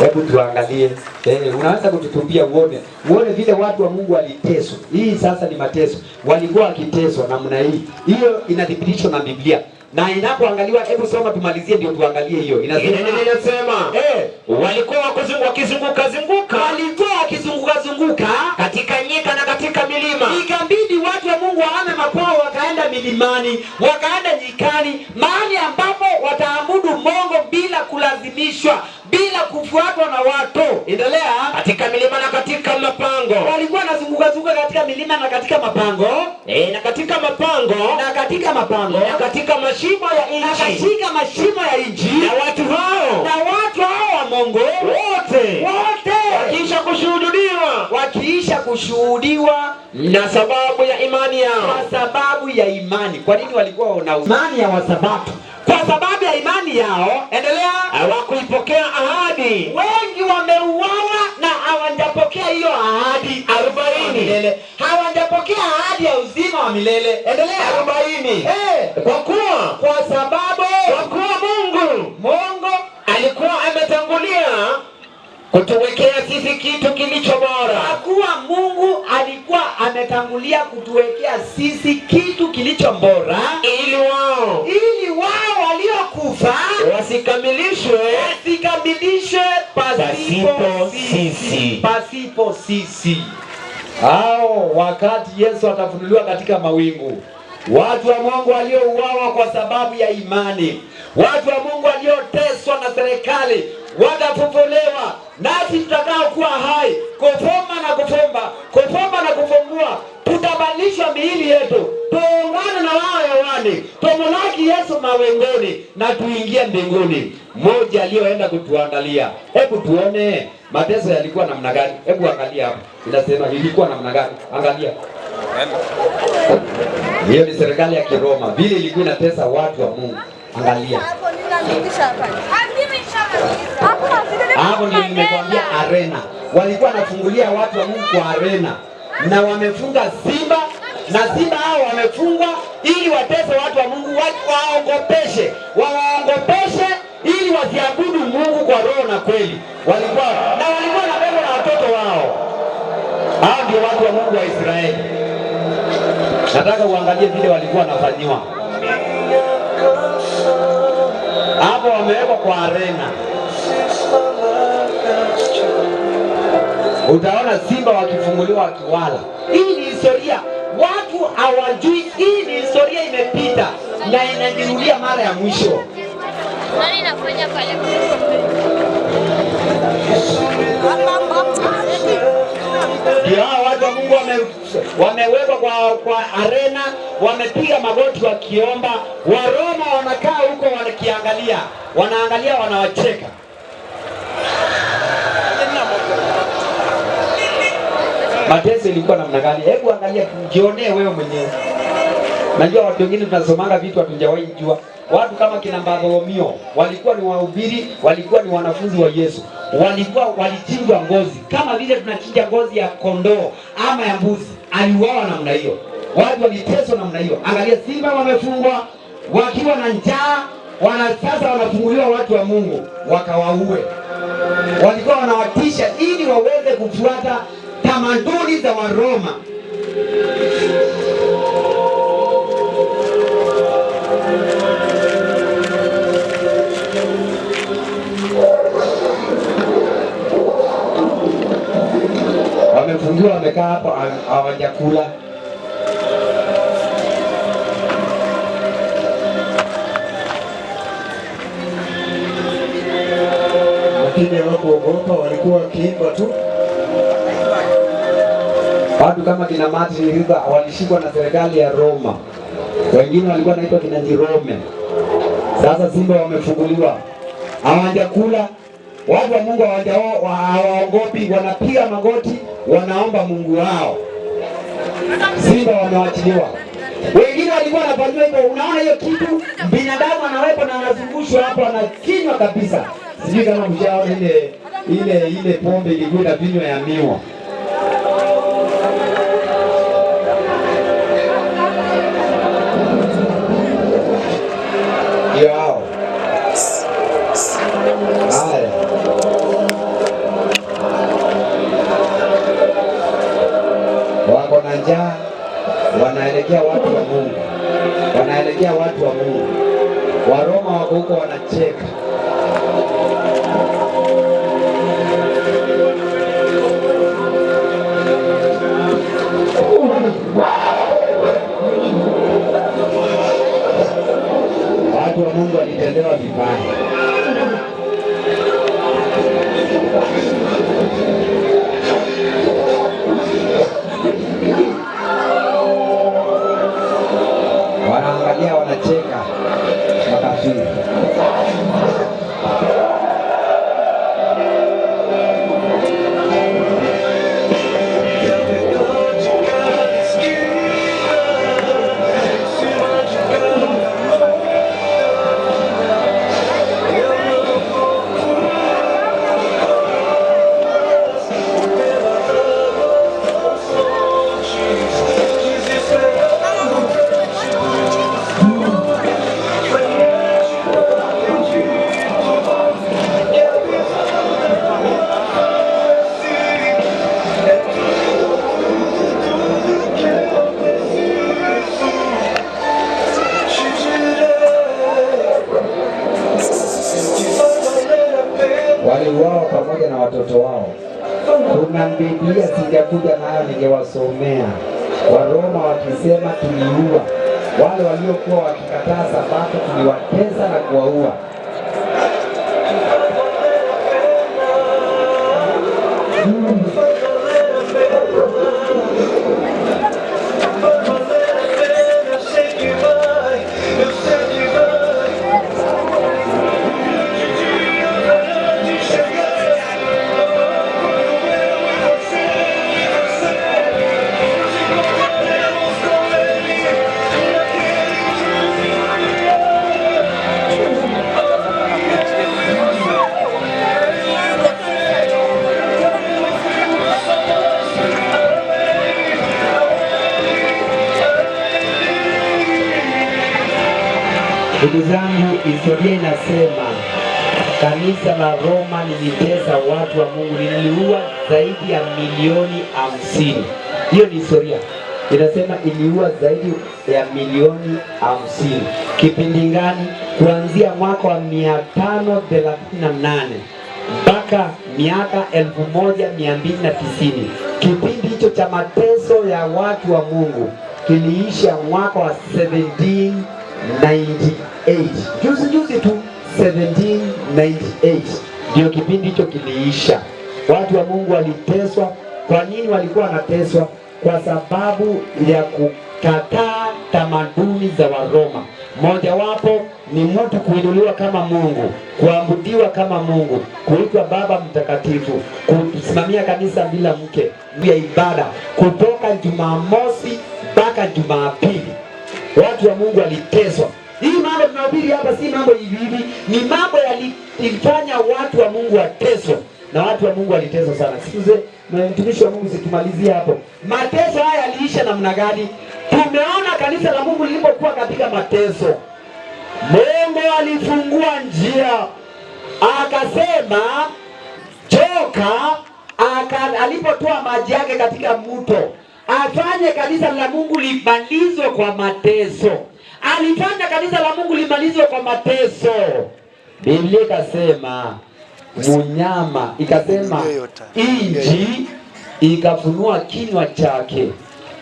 Hebu tuangalie. Unaweza kututupia uone vile watu wa Mungu waliteswa. Hii sasa ni mateso. Walikuwa wakiteswa namna hii. Hiyo inadhibitishwa na Biblia. Na inapoangaliwa, hebu soma tumalizie ndio tuangalie hiyo. Inasema walikuwa wakizunguka katika nyika na katika milima. Ikabidi watu wa Mungu waame makwao, wakaenda milimani, wakaenda nyikani, mahali ambapo wataabudu Mungu bila kulazimishwa, bila kufuatwa na watu. Endelea. Katika milima na katika mapango. Walikuwa wanazunguka katika milima na katika mapango. Na katika mapango. Na katika mashimo ya nchi. Na watu hao wa Mungu wote wakiisha kushuhudiwa na sababu ya imani yao. Kwa sababu ya imani. Kwa nini walikuwa na imani ya Wasabato? Kwa sababu ya imani yao. Endelea. Hawakuipokea ahadi. Wengi wameuawa na hawajapokea hiyo ahadi. 40. Hawajapokea ahadi ya uzima wa milele. Endelea. 40. Kwa sababu Mungu alikuwa ametangulia kutuwekea sisi kitu kilicho bora. Kwa kuwa Mungu alikuwa ametangulia kutuwekea sisi kitu kilicho bora, ili wao waliokufa wasikamilishwe pasipo sisi. Hao wakati Yesu atafunuliwa katika mawingu, watu wa Mungu waliouawa kwa sababu ya imani, watu wa Mungu walioteswa na serikali watafufuliwa, nasi tutakao kuwa hai kufumba na kufumbua, tutabadilishwa miili yetu, tuungane na wao hewani. duniani, tumulaki Yesu mawinguni na tuingie mbinguni. Mmoja aliyoenda kutuandalia. Hebu tuone mateso yalikuwa namna gani. Hebu angalia hapo. Inasema ilikuwa namna gani? Angalia. Hiyo ni serikali ya Kiroma. Vile ilikuwa inatesa watu wa Mungu. Angalia. Hapo ndio nimekwambia arena. Walikuwa wanafungulia watu wa Mungu kwa arena. Na wamefunga simba, na simba hao wamefungwa ili watese watu wa Mungu, waongopeshe ili wasiabudu Mungu kwa roho na kweli. Walikuwa na baba na watoto wao. Hao ndio watu wa Mungu wa Israeli. Nataka uangalie vile walikuwa wanafanywa. Hapo wamewekwa kwa arena. Utaona simba wakifunguliwa wakiwala. Hii ni historia. Watu hawajui, hii ni historia imepita na inajirudia mara ya mwisho. Nani nafanya pale? Ndio watu wa Mungu wamewekwa kwa arena, wamepiga magoti wakiomba. Waroma wanakaa huko wanakiangalia, wanaangalia, wanawacheka. Mateso ilikuwa namna gani? Hebu angalia, jionee wewe mwenyewe. Najua watu wengine tunasomanga vitu hatujawahi jua. Watu kama kina Bartholomew walikuwa ni wahubiri, walikuwa ni wanafunzi wa Yesu. Walichinjwa ngozi kama vile tunachinja ngozi ya kondoo ama ya mbuzi. Aliuawa namna hiyo. Watu waliteswa namna hiyo. Angalia, simba wamefungwa wakiwa na njaa, sasa wanafunguliwa watu wa Mungu wakawaue. Walikuwa wanawatisha ili waweze kufuata tamaduni za Waroma. Wamefungiwa, wamekaa hapo, hawajakula. Lakini hawakuogopa, walikuwa wakiimba tu. Watu kama kina Martin Luther walishikwa na serikali ya Roma. Wengine walikuwa naitwa kina Jerome. Sasa simba wamefunguliwa, hawajakula. Watu wa Mungu hawaogopi, wanapiga magoti, wanaomba Mungu wao. Simba wamewachiliwa. Wengine walikuwa wanafanywa hivyo. Unaona hiyo kitu, binadamu anawekwa na anazungushwa hapo, anakinywa kabisa. Sijui kama mshaona ile pombe ilikuwa na vinywa ya miwa. Yao. Haya. Wako na njaa, wanaelekea watu wa Mungu. Waroma wako huko wanacheka. Watu wa Mungu walitendewa vibaya. Wanaangalia, wanacheka makafiri. Waliuawa pamoja na watoto wao. Kuna Biblia sijakuja nayo ningewasomea. Waroma wakisema tuliua. Wale waliokuwa wakikataa Sabato tuliwatesa na kuwaua. Ndugu zangu, historia inasema kanisa la Roma lilitesa watu wa Mungu, liliua zaidi ya milioni 50. Hiyo ni historia. Inasema iliua zaidi ya milioni 50. Kipindi gani? Kuanzia mwaka wa 538 mpaka miaka 1290. Kipindi hicho cha mateso ya watu wa Mungu kiliisha mwaka wa 1798. Juzi tu 1798 ndio kipindi hicho kiliisha. Watu wa Mungu waliteswa. Kwa nini walikuwa wanateswa? Kwa sababu ya kukataa tamaduni za Waroma. Mojawapo ni mtu kuinuliwa kama Mungu, kuabudiwa kama Mungu, kuitwa Baba Mtakatifu, kusimamia kanisa bila mke, ya ibada kutoka Jumamosi mpaka Jumapili. Watu wa Mungu waliteswa. Hii mambo tunahubiri hapa si mambo hivi, ni mambo yalifanya watu wa Mungu wateswe. Na watu wa Mungu waliteswa sana. Sikuze mtumishi wa Mungu, situmalizie hapo. Mateso haya yaliisha namna gani? Tumeona kanisa la Mungu lilipokuwa katika mateso, Mungu alifungua njia, akasema joka alipotoa maji yake katika mto, afanye kanisa la Mungu limalizwe kwa mateso. Alifanya kanisa la Mungu limalizwe kwa mateso. Biblia ikasema munyama, ikasema inji ikafunua kinywa chake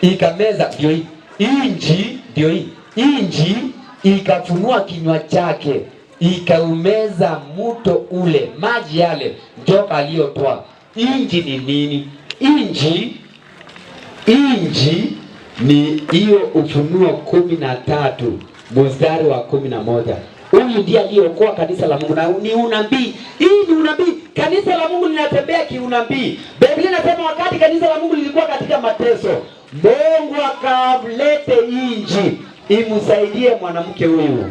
ikameza. Ndio hii inji, ndio hii inji ikafunua kinywa chake ikaumeza mto ule, maji yale joka aliyotoa. Inji ni nini? Inji ni hiyo Ufunuo 13 mstari wa 11. Huyu ndiye aliyeokoa kanisa la Mungu, na ni unabii. Hii ni unabii. Kanisa la Mungu linatembea kiunabii. Biblia inasema wakati kanisa la Mungu lilikuwa katika mateso, Mungu akamlete inji imsaidie mwanamke huyu.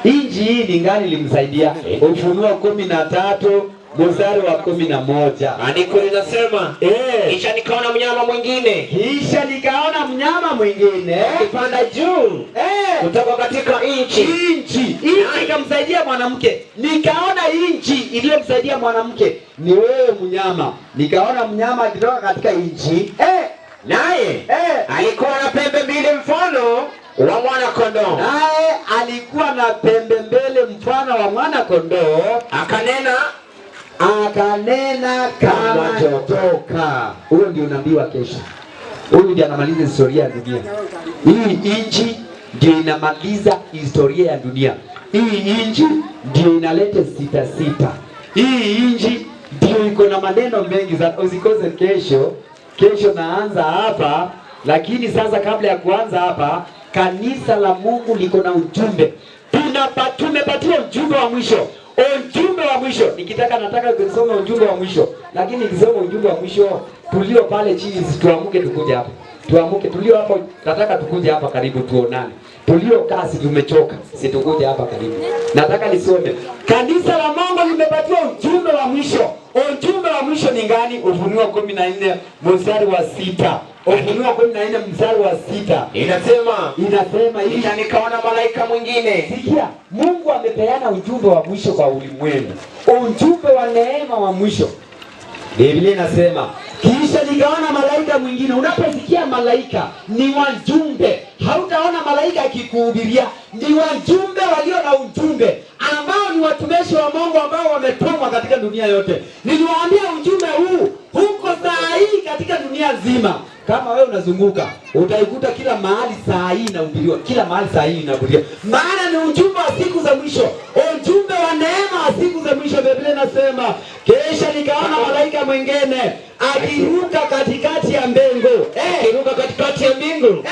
Inji hii ni ngani ilimsaidia? Ufunuo 13 mstari wa 11. Andiko linasema kisha nikaona mnyama mwingine akipanda juu kutoka katika inchi ikamsaidia mwanamke. Nikaona inchi iliyomsaidia mwanamke ni wewe mnyama. Nikaona mnyama akitoka katika inchi naye alikuwa na pembe mbili mfano wa mwana kondoo. Naye alikuwa na pembe mbele mfano wa mwana kondoo. Akanena kama joka. Huyo ndio unabii wa kesho. Huyu ndiye anamaliza historia ya dunia. Hii inchi ndio inamaliza historia ya dunia. Hii inchi ndio inaleta sita. Hii inchi ndio iko na maneno mengi sana. Usikose kesho. Kesho naanza hapa, lakini sasa kabla ya kuanza hapa, kanisa la Mungu liko na ujumbe. Tumepatiwa ujumbe wa mwisho. Ujumbe wa mwisho. Nataka kusoma ujumbe wa mwisho. Lakini nikisoma ujumbe wa mwisho, tulio pale chini tuamuke tukuje hapa. Tuamuke tulio hapo, nataka tukuje hapa karibu tuonane. Tulio kasi tumechoka, situkuje hapa karibu. Nataka nisome. Kanisa la Mungu limepatiwa ujumbe wa mwisho. Ujumbe wa mwisho ni gani? Ufunuo 14 mstari wa 6. Ufunuo 14 mstari wa 6. Inasema hivi, nikaona malaika mwingine. Sikia, Mungu amepeana ujumbe wa mwisho kwa ulimwengu. Ujumbe wa neema wa mwisho. Biblia inasema, kisha nikaona malaika mwingine. Unaposikia malaika ni wajumbe. Hautaona malaika akikuhubiria. Ni wajumbe walio na ujumbe, ambao ni watumishi wa Mungu ambao wametumwa katika dunia yote. Niliwaambia ujumbe huu huko saa hii katika dunia nzima. Kama wewe unazunguka, utaikuta kila mahali saa hii inahubiriwa. Kila mahali saa hii inahubiriwa. Maana ni ujumbe wa siku za mwisho. Ujumbe wa neema wa siku za mwisho. Biblia inasema, kisha nikaona malaika mwingine akiruka katikati ya mbingu. Akiruka katikati ya mbingu.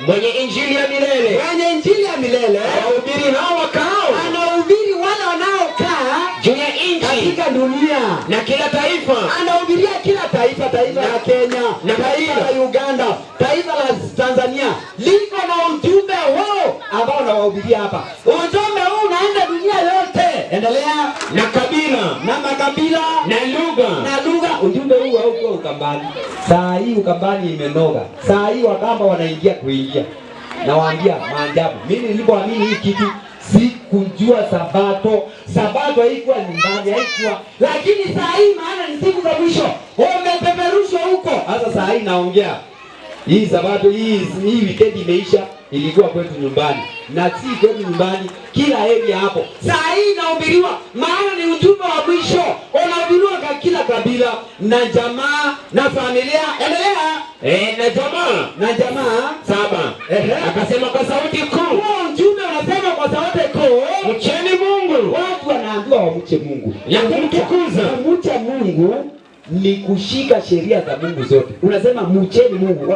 Mwenye injili ya milele. Anahubiri hao wakao. Anahubiri wale wanaokaa juu ya inchi katika dunia na kila taifa. Anahubiria kila taifa. Taifa la Kenya, na taifa la Uganda, taifa la Tanzania liko na ujumbe wao ambao unawahubiria hapa. Ujumbe huu unaenda dunia yote. Endelea. Na kabila na makabila na lugha. Ujumbe huu hauko Ukambani. Saa hii Ukambani imenoga. Saa hii Wakamba wanaingia. Nawaambia maajabu. Mimi nilipoamini hii kitu, sikujua Sabato. Sabato haikuwa nyumbani, haikuwa. Lakini saa hii maana ni siku za mwisho. Umepeperushwa huko. Sasa saa hii naongea. Hii Sabato hii weekend imeisha, ilikuwa kwetu nyumbani. Na si kwetu nyumbani, kila area hapo. Saa hii inahubiriwa, maana ni ujumbe wa mwisho. Unahubiriwa kwa kila kabila na jamaa na familia. Endelea. Na jamaa 7. Akasema kwa sauti kuu. Huo ujumbe unasema kwa sauti kuu, mcheni Mungu. Watu wanaambiwa wamche Mungu. Ya kumtukuza. Kumcha Mungu ni kushika sheria za Mungu zote. Unasema mcheni Mungu.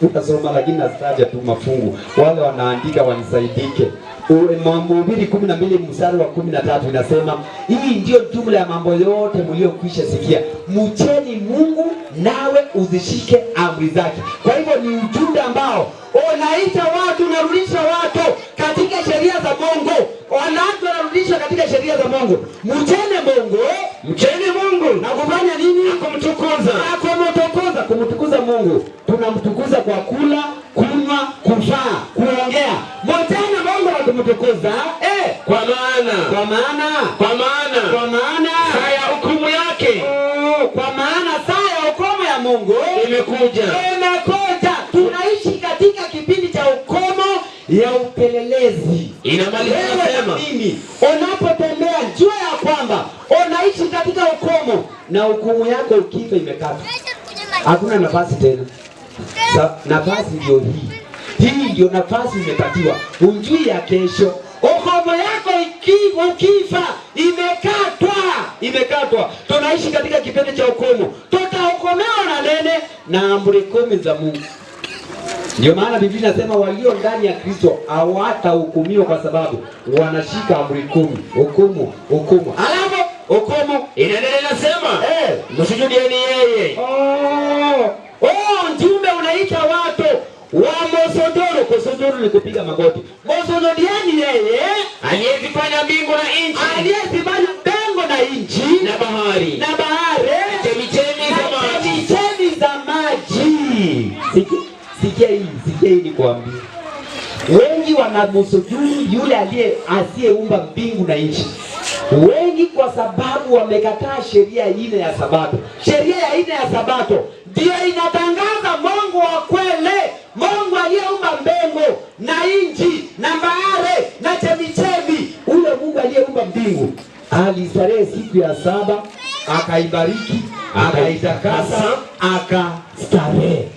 Utasoma lakini nasitaja tu mafungu. Wale wanaandika wanisaidike. Mhubiri 12 mstari wa 13 inasema, hii ndio jumla ya mambo yote mliokwisha sikia. Mcheni Mungu nawe uzishike amri zake. Kwa hivyo ni ujumbe ambao unaita watu, unarudisha watu katika sheria za Mungu. Wanarudisha katika sheria za Mungu. Mcheni Mungu na kufanya nini? Kumtukuza. Kumtukuza Mungu. Tunamtukuza kwa kula, kunywa, kuvaa, kuongea. Mcheni Mungu na kumtukuza kwa maana saa ya hukumu yake. Kwa maana saa ya hukumu ya Mungu imekuja. Tunaishi katika kipindi cha hukumu ya upelelezi. Inamaliza kusema mimi, unapotembea jua ya kwamba unaishi katika hukumu, na hukumu yako ukifa imekata. Hakuna nafasi tena. Nafasi ndio hii. Hii ndio nafasi imepatiwa. Unjui ya kesho. Hukumu yako ukifa imekatwa. Tunaishi katika kipindi cha hukumu. Tutahukumiwa na nene na amri 10 za Mungu. Ndio maana Biblia inasema walio ndani ya Kristo hawatahukumiwa kwa sababu wanashika amri 10. Hukumu. Alafu hukumu inaendelea inasema, msujudieni yeye. Mjumbe unaita watu wamosodoro. Kusodoro ni kupiga magoti. Mosodorieni yeye aliyezifanya mbingu na nchi. Aliyezifanya mbingu na nchi na bahari. Chemichemi za maji. Sikia hii nikwambie. Wengi wanamsujudu yule asiyeumba mbingu na nchi. Wengi kwa sababu wamekataa sheria ile ya Sabato. Sheria ya ile ya Sabato ndio inatangaza Mungu wa kweli, Mungu aliyeumba mbingu na nchi na bahari na chemichemi. Ule Mungu aliyeumba mbingu alistarehe siku ya 7, akaibariki, akaitakasa, akastarehe.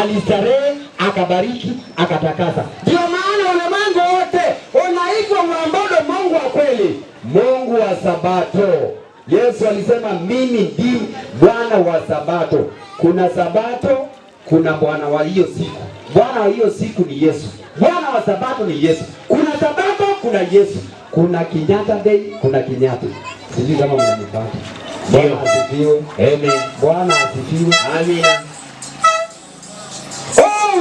Alistarehe, akabariki, akatakasa. Ndio maana ulimwengu wote unaitwa mwabudu Mungu wa kweli, Mungu wa Sabato. Yesu alisema mimi ndimi Bwana wa Sabato. Kuna Sabato, kuna Bwana wa hiyo siku. Bwana wa hiyo siku ni Yesu. Bwana wa Sabato ni Yesu. Kuna Sabato, kuna Yesu. Kuna Kenyatta Day, kuna Kenyatta. Sijui kama mnanipata. Bwana asifiwe. Amen. Bwana asifiwe. Amina.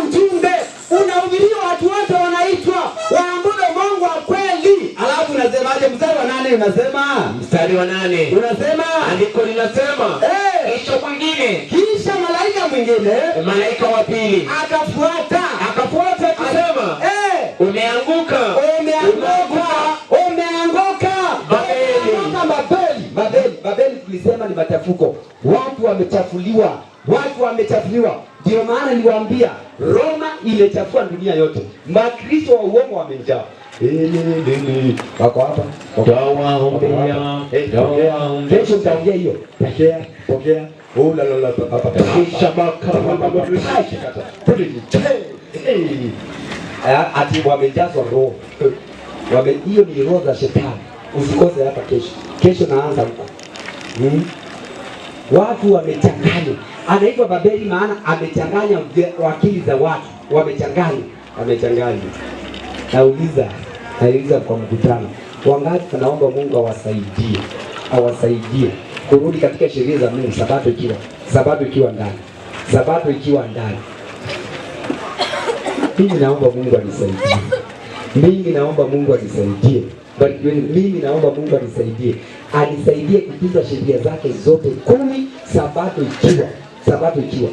Ujumbe unahubiriwa, watu wote wanaitwa waabudu Mungu wa kweli. Alafu unasemaje? Mstari wa 8 unasema, andiko linasema, kisha malaika mwingine, malaika wa pili akafuata kusema, umeanguka Babeli. Tulisema ni machafuko. Watu wamechafuliwa. Ndio maana niliwaambia Roma imechafua dunia yote. Makristo wa uongo wamejaa. Wako hapa. Kesho nitaongea hiyo. Pokea. Ati wamejazwa roho. Hiyo ni roho za shetani. Usikose hapa kesho. Kesho naanza huko. Watu wamechanganya. Anaitwa Babeli maana amechanganya akili za watu. Wamechanganya. Nauliza kwa mkutano, wangapi tunaomba Mungu awasaidie kurudi katika sheria za Mungu, Sabato ikiwa ndani. Mimi naomba Mungu anisaidie. Mimi naomba Mungu anisaidie kutunza sheria zake zote 10, Sabato ikiwa.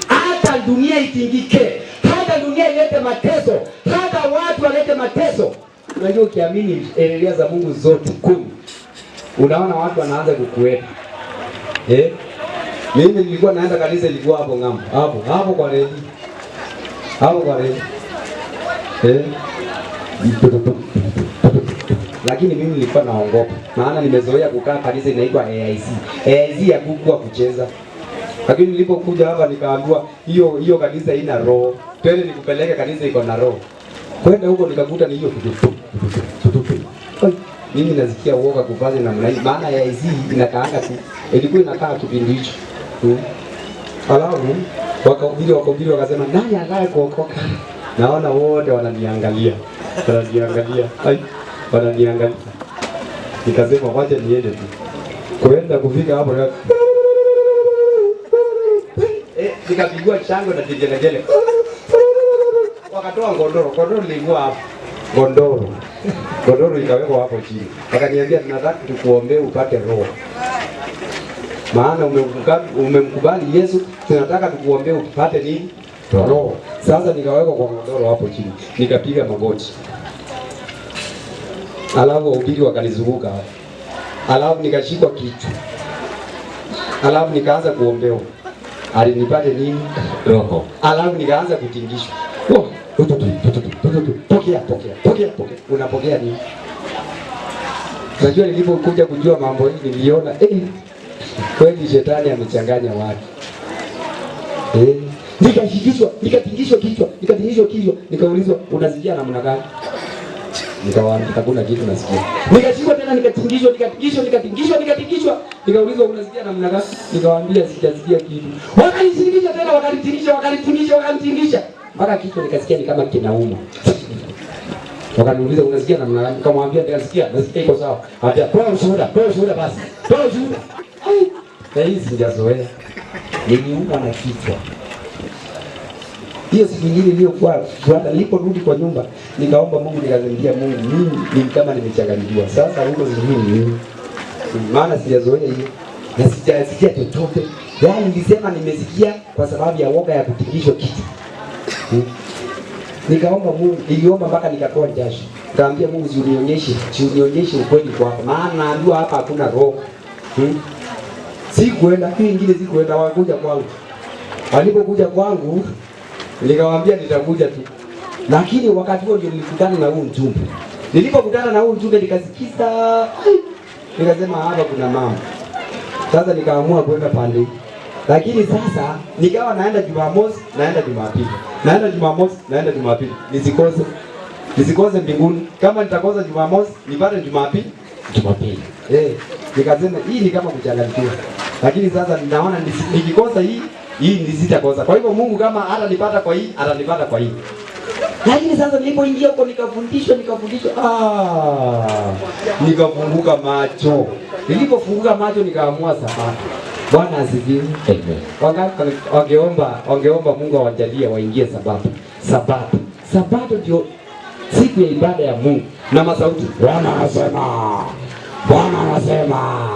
Hata dunia itingike, hata dunia ilete mateso, hata watu walete mateso, unajua ukiamini sheria za Mungu zote 10, unaona watu wanaanza kukueta. Mimi nilikuwa naenda kanisa, ilikuwa hapo ng'ambo. Hapo kwa redi. Hapo kwa redi. Lakini mimi nilikuwa naogopa. Maana nimezoea kukaa kanisa inaitwa AIC. AIC ya kukua kucheza. Lakini nilipokuja hapa nikaambiwa hiyo kanisa ina roho. Twende nikupeleke kanisa iko na roho. Kwenda huko nikakuta ni hiyo kitu. Mimi nasikia uoga kufanya namna hii. Maana AIC inakaanga tu. Ilikuwa inakaa kipindi hicho. Alafu wakahubiri wakasema nani anataka kuokoka? Naona wote wananiangalia. Wananiangalia. Nikasema wacha niende tu. Kwenda kufika hapo nikapigwa chango na vigelegele. Wakatoa gondoro lilikuwa hapo. Gondoro ikawekwa hapo chini. Akaniambia tunataka tukuombee upate roho. Maana umemkubali Yesu, tunataka tukuombee upate nini? Roho. Sasa nikawekwa kwa gondoro hapo chini. Nikapiga magoti. Alafu wahubiri wakanizunguka hapo. Alafu nikashikwa kichwa. Alafu nikaanza kuombewa. Alinipate nini? Roho. Alafu nikaanza kutingishwa. Pokea. Unapokea nini? Unajua nilipokuja kujua mambo hii niliona kweli shetani amechanganya watu. Nikatingishwa kichwa. Nikaulizwa unasikia namna gani? Nikawaambia hakuna kitu nasikia. Nikashikwa tena nikatingishwa. Nikaulizwa unasikia namna gani? Nikawaambia sijasikia kitu. Wakanitingishwa tena wakanitingishwa. Mpaka kichwa nikasikia ni kama kinauma. Wakaniuliza unasikia namna gani? Nikamwambia nasikia iko sawa. Hata toa ushuhuda basi. Toa ushuhuda. Hii sijazoea. Niliumwa na kichwa. Hiyo siku nyingine iliyofuata niliporudi kwa nyumba nikaomba Mungu, nikazambia Mungu mimi ni kama nimechanganyikiwa. Sasa huko zingine maana sijazoea hiyo. Na sijasikia chochote. Yaani nilisema nimesikia kwa sababu ya woga ya kutingishwa kichwa. Nikaomba Mungu, niliomba mpaka nikatoa jasho. Nikamwambia Mungu unionyeshe ukweli kwako. Maana naambiwa hapa hakuna roho. Sikuenda, hii nyingine sikuenda, wakuja kwangu. Walipokuja kwangu, nikawaambia nitakuja tu. Lakini wakati huo ndio nilikutana na huu mjumbe. Nilipokutana na huu mjumbe nikasikiza, nikasema hapa kuna mambo. Sasa nikaamua kwenda pande. Lakini sasa nikawa naenda Jumamosi, naenda Jumapili. Naenda Jumamosi, naenda Jumapili. Nisikose mbinguni. Kama nitakosa Jumamosi, nipate Jumapili. Nikasema hii ni kama kuchanganyikiwa. Lakini sasa ninaona nikikosa hii nisitakosa. Kwa hivyo Mungu kama atanipata kwa hii, atanipata kwa hii. Lakini sasa nilipoingia huko nikafundishwa. Nikafunguka macho. Nilipofunguka macho nikaamua Sabato. Bwana asifiwe. Wangeomba Mungu awajalie waingie Sabato ndio siku ya ibada ya Mungu. Na masauti. Bwana anasema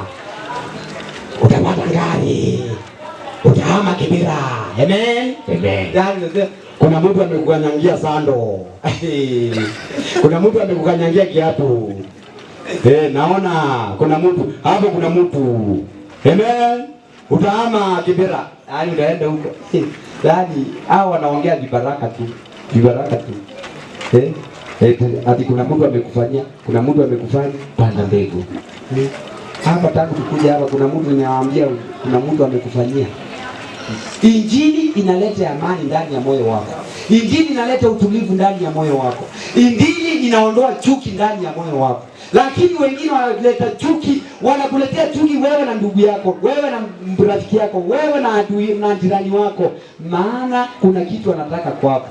utapata ngari. Utahama Kibira. Amen. Kuna mtu amekukanyangia sando. Kuna mtu amekukanyangia kiatu. Naona kuna mtu. Amen. Utahama Kibira. Yaani utaenda huko. Yaani hao wanaongea vibaraka tu. Ati kuna mtu amekufanyia, panda mbegu. Hapa tangu tukuja hapa kuna mtu nimewaambia kuna mtu amekufanyia. Injili inaleta amani ndani ya moyo wako. Injili inaleta utulivu ndani ya moyo wako. Injili inaondoa chuki ndani ya moyo wako. Lakini wengine wanaleta chuki, wanakuletea chuki wewe na ndugu yako, wewe na rafiki yako, wewe na adui na jirani wako. Maana kuna kitu anataka kwako.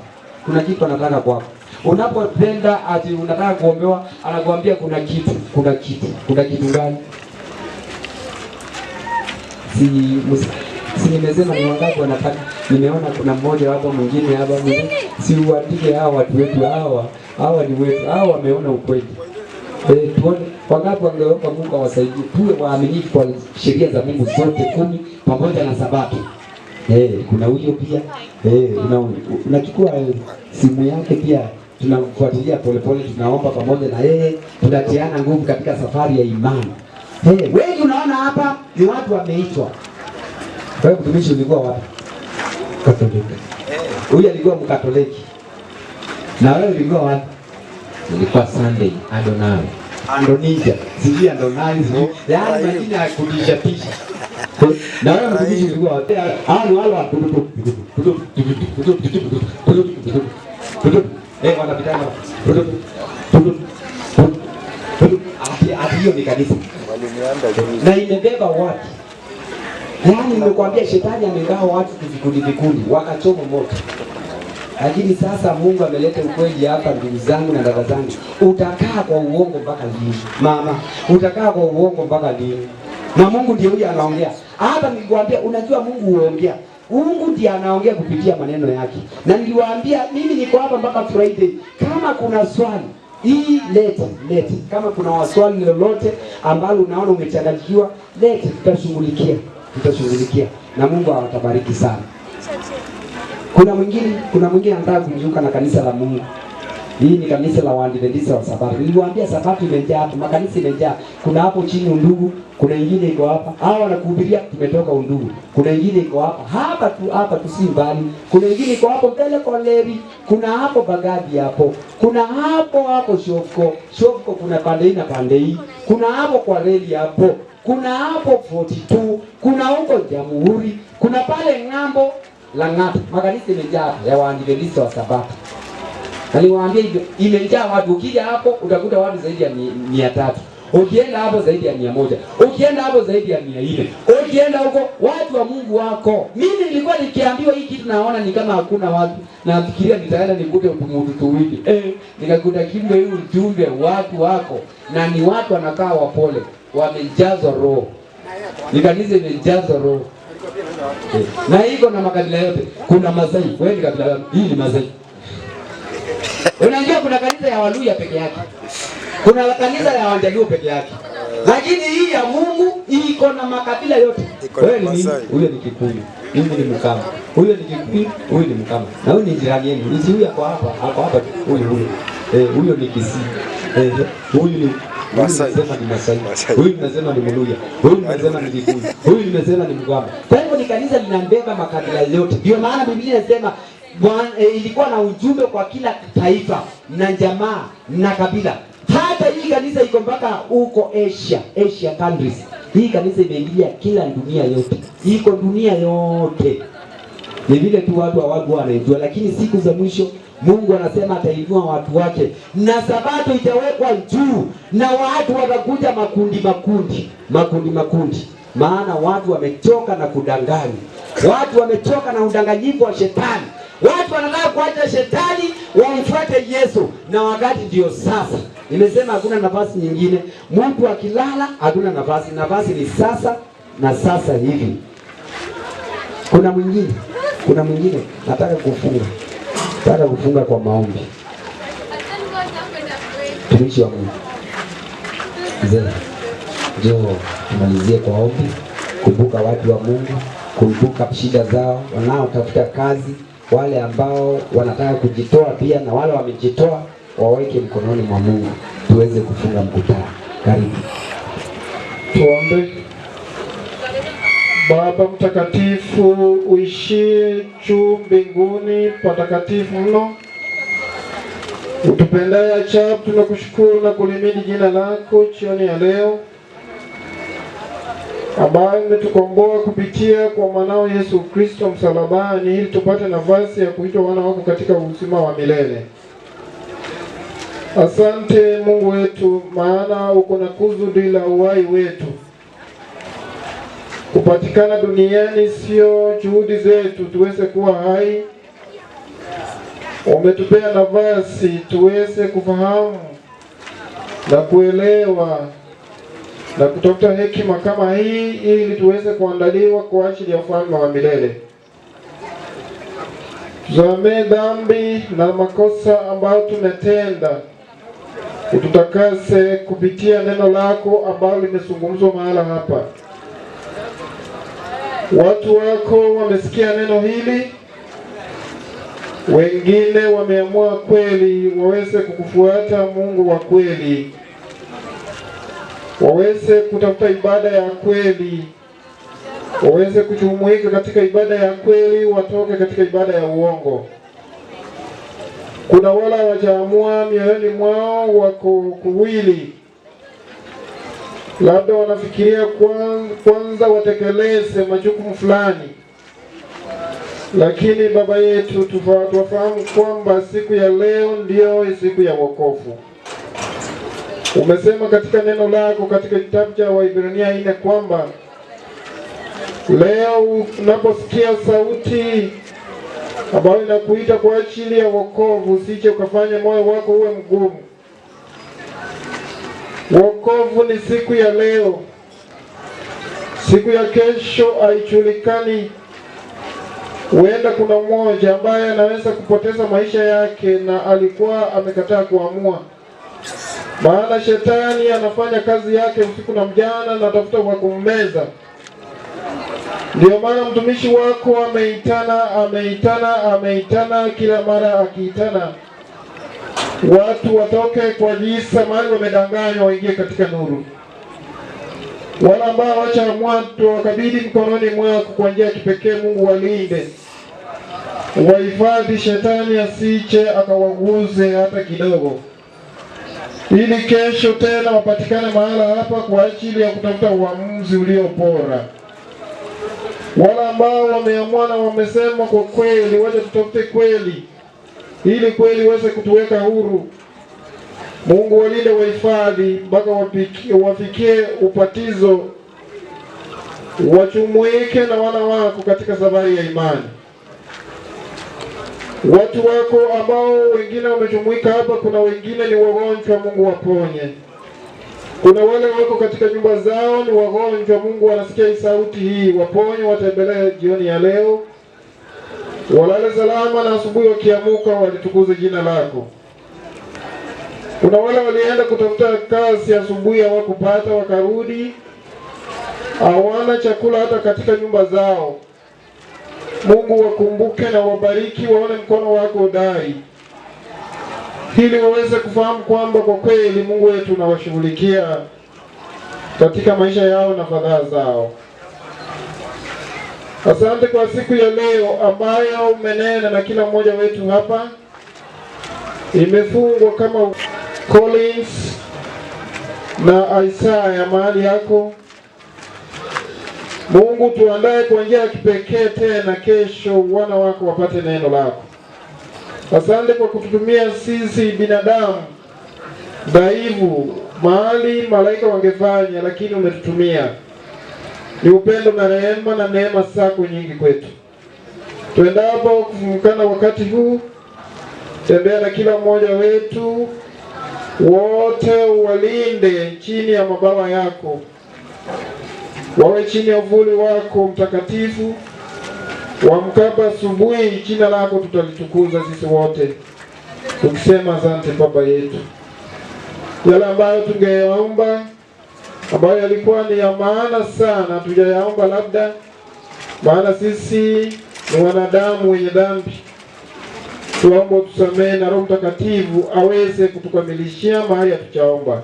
Unapopenda ati unataka kuombewa, anakuambia kuna kitu gani? Si nimesema ni wangapi wanataka. Nimeona kuna mmoja hapo, mwingine hapa, si uandike hawa watu wetu hawa ni wetu, hawa wameona ukweli. Tuone wangapi wangeomba Mungu awasaidie tuwe waaminifu kwa sheria za Mungu zote 10 pamoja na Sabato. Kuna huyo pia unachukua simu yake pia tunamfuatilia polepole, tunaomba pamoja na yeye, tunatiana nguvu katika safari ya imani. Wengi unaona hapa ni watu wameitwa. Wewe mtumishi ulikuwa wapi? Katoliki. Huyu alikuwa Mkatoliki. Na wewe ulikuwa wapi? Nilikuwa Sunday Adonai. Andonija. Sijui Adonai sijui. Yaani majina ya kutishatisha. Na wewe mtumishi ulikuwa wapi? Ni wale wa wanapitana. Hiyo ni kanisa. Na imebeba watu. Yaani nimekuambia shetani amegawa watu vikundi wakachoma moto. Lakini sasa Mungu ameleta ukweli hapa, ndugu zangu na dada zangu. Utakaa kwa uongo mpaka lini? Mama, utakaa kwa uongo mpaka lini? Na Mungu ndiye huyu anaongea. Hata nilikwambia, unajua Mungu huongea. Mungu ndiye anaongea kupitia maneno yake. Na niliwaambia mimi niko hapa mpaka Friday. Kama kuna swali hii lete. Kama kuna swali lolote ambalo unaona umechanganyikiwa, lete, tutashughulikia. Na Mungu awatabariki sana. Kuna mwingine anataka kujiunga na kanisa la Mungu. Hii ni kanisa la Waadventista wa Sabato. Niliwaambia Sabato imejaa hapo, makanisa imejaa. Kuna hapo chini Undugu, kuna nyingine iko hapa. Hao wanakuhubiria tumetoka Undugu. Kuna nyingine iko hapa. Hapa tu si mbali. Kuna nyingine iko hapo mbele kwa Leri. Kuna hapo Bagabi hapo. Kuna hapo Shofko kuna pande hii. Kuna hapo kwa reli hapo. Kuna hapo 42. Kuna huko Jamhuri. Kuna pale ng'ambo Lang'ata. Makanisa imejaa ya Waadventista wa Sabato. Naliwaambia hivyo, imejaa watu. Ukija hapo utakuta watu zaidi ya 300. Ukienda hapo zaidi ya 100. Ukienda hapo zaidi ya 400. Ukienda huko watu wa Mungu wako. Mimi nilikuwa nikiambiwa hii kitu naona ni kama hakuna watu. Nafikiria nitaenda nikute mtu tuwili. Nikakuta kimbe hii ujumbe watu wako. Na ni watu wanakaa wapole. Wamejazwa roho. Nikanisa imejazwa roho. Na iko na makabila yote. Kuna Masai. Wewe ni kabila gani? Hii ni Masai. Unajua kuna kanisa ya Waluya peke yake. Kuna kanisa ya Wanjaluo peke yake. Lakini hii ya Mungu iko na makabila yote. Wewe ni nini? Huyo ni Kikuyu. Mimi ni Mkama. Huyo ni Kikuyu, huyo ni Mkama. Na huyo ni jirani yenu. Hizi huyu ako hapa huyo. Huyo ni Kisii. Huyu ni Masai. Ni Masai. Huyu tunasema ni Mluya. Huyu tunasema ni Kikuyu. Huyu tunasema ni Mkama. Kwa hivyo ni kanisa linambeba makabila yote. Ndio maana Biblia inasema ilikuwa na ujumbe kwa kila taifa na jamaa na kabila. Hata hii kanisa iko mpaka huko Asia countries. Hii kanisa imeingia kila dunia yote. Iko dunia yote. Ni vile tu watu wanaijua, lakini siku za mwisho Mungu anasema atainua watu wake na Sabato itawekwa juu na watu watakuja makundi. Maana watu wamechoka na kudanganya. Watu wamechoka na udanganyifu wa shetani. Watu wanataka kuacha shetani wamfuate Yesu, na wakati ndio sasa. Nimesema hakuna nafasi nyingine. Mtu akilala hakuna nafasi. Nafasi ni sasa na sasa hivi. Kuna mwingine nataka kufunga kwa maombi. Tumishi wa Mungu. Njoo tumalizie kwa ombi. Kumbuka watu wa Mungu, kumbuka shida zao, wanaotafuta kazi, wale ambao wanataka kujitoa pia, na wale wamejitoa waweke mkononi mwa Mungu tuweze kufunga mkutano. Karibu. Tuombe. Baba mtakatifu uishie juu mbinguni patakatifu mno, utupendaye ajabu, tunakushukuru na kulimidi jina lako jioni ya leo, ambaye umetukomboa kupitia kwa mwanao Yesu Kristo msalabani, ili tupate nafasi ya kuitwa wana wako katika uzima wa milele. Asante Mungu wetu, maana uko na kusudi la uhai wetu. Kupatikana duniani sio juhudi zetu tuweze kuwa hai. Umetupea nafasi tuweze kufahamu na kuelewa na kutafuta hekima kama hii, ili tuweze kuandaliwa kwa ajili ya ufalme wa milele. Tusamehe dhambi na makosa ambayo tumetenda, ututakase kupitia neno lako ambalo limezungumzwa mahala hapa. Watu wako wamesikia neno hili, Wengine wameamua kweli waweze kukufuata Mungu wa kweli, waweze kutafuta ibada ya kweli, waweze kujumuika katika ibada ya kweli, watoke katika ibada ya uongo. Kuna wala wajaamua mioyoni mwao wako kuwili, labda wanafikiria kwanza watekeleze majukumu fulani. Lakini Baba yetu, tufahamu kwamba siku ya leo ndiyo siku ya wokovu. Umesema katika neno lako katika kitabu cha Waebrania 4 kwamba leo unaposikia sauti ambayo inakuita kwa ajili ya wokovu, usije ukafanya moyo wako uwe mgumu. Wokovu ni siku ya leo. Siku ya kesho haijulikani. Huenda kuna mmoja ambaye anaweza kupoteza maisha yake na alikuwa amekataa kuamua. Maana shetani anafanya kazi yake usiku na mchana na tafuta wa kummeza. Ndio maana mtumishi wako ameitana kila mara akiitana watu watoke kwa giza mahali wamedanganywa waingie katika nuru. Wala ambao wachaamua wakabidhi mkononi mwako kwa njia ya kipekee. Mungu walinde, wahifadhi shetani asije akawaguze hata kidogo, ili kesho tena wapatikane mahala hapa kwa ajili ya kutafuta uamuzi ulio bora. Wala ambao wameamua na wamesema kwa kweli, waje tutafute kweli, ili kweli iweze kutuweka huru. Mungu walinde, wahifadhi mpaka wafikie upatizo, wachumuike na wana wako katika safari ya imani. Watu wako ambao wengine wamejumuika hapa, kuna wengine ni wagonjwa, Mungu waponye. Kuna wale wako katika nyumba zao ni wagonjwa, Mungu wanasikia sauti hii, waponye, watembelee jioni ya leo. Walale salama na asubuhi wakiamuka walitukuze jina lako. Kuna wale walienda kutafuta kazi asubuhi hawakupata, wakarudi hawana chakula hata katika nyumba zao. Mungu wakumbuke na wabariki, waone mkono wako hodari, ili waweze kufahamu kwamba kwa kweli Mungu wetu unawashughulikia katika maisha yao na fadhaa zao. Asante kwa siku ya leo ambayo umenena na kila mmoja wetu hapa. Imefungwa kama Collins na Isaiah mahali yako. Mungu tuandae kwa njia ya kipekee tena kesho wana wako wapate neno lako. Asante kwa kututumia sisi binadamu dhaifu mahali malaika wangefanya, lakini umetutumia. Ni upendo na rehema na neema zako nyingi kwetu. Tuendapo kufumukana wakati huu, tembea na kila mmoja wetu, wote walinde chini ya mabawa yako, wawe chini ya uvuli wako mtakatifu. Wamkapa asubuhi, jina lako tutalitukuza sisi wote, tukisema asante Baba yetu. Yale ambayo tungeyaomba ambayo yalikuwa ni ya maana sana, tujayaomba labda maana sisi ni wanadamu wenye dhambi, tuombe tusamehe na Roho Mtakatifu aweze kutukamilishia mahali hatujaomba.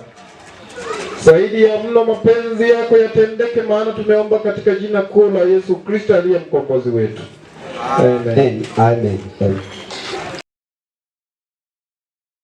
Zaidi ya mno mapenzi yako yatendeke, maana tumeomba katika jina kuu la Yesu Kristo aliye mkombozi wetu. Amen. Amen. Amen.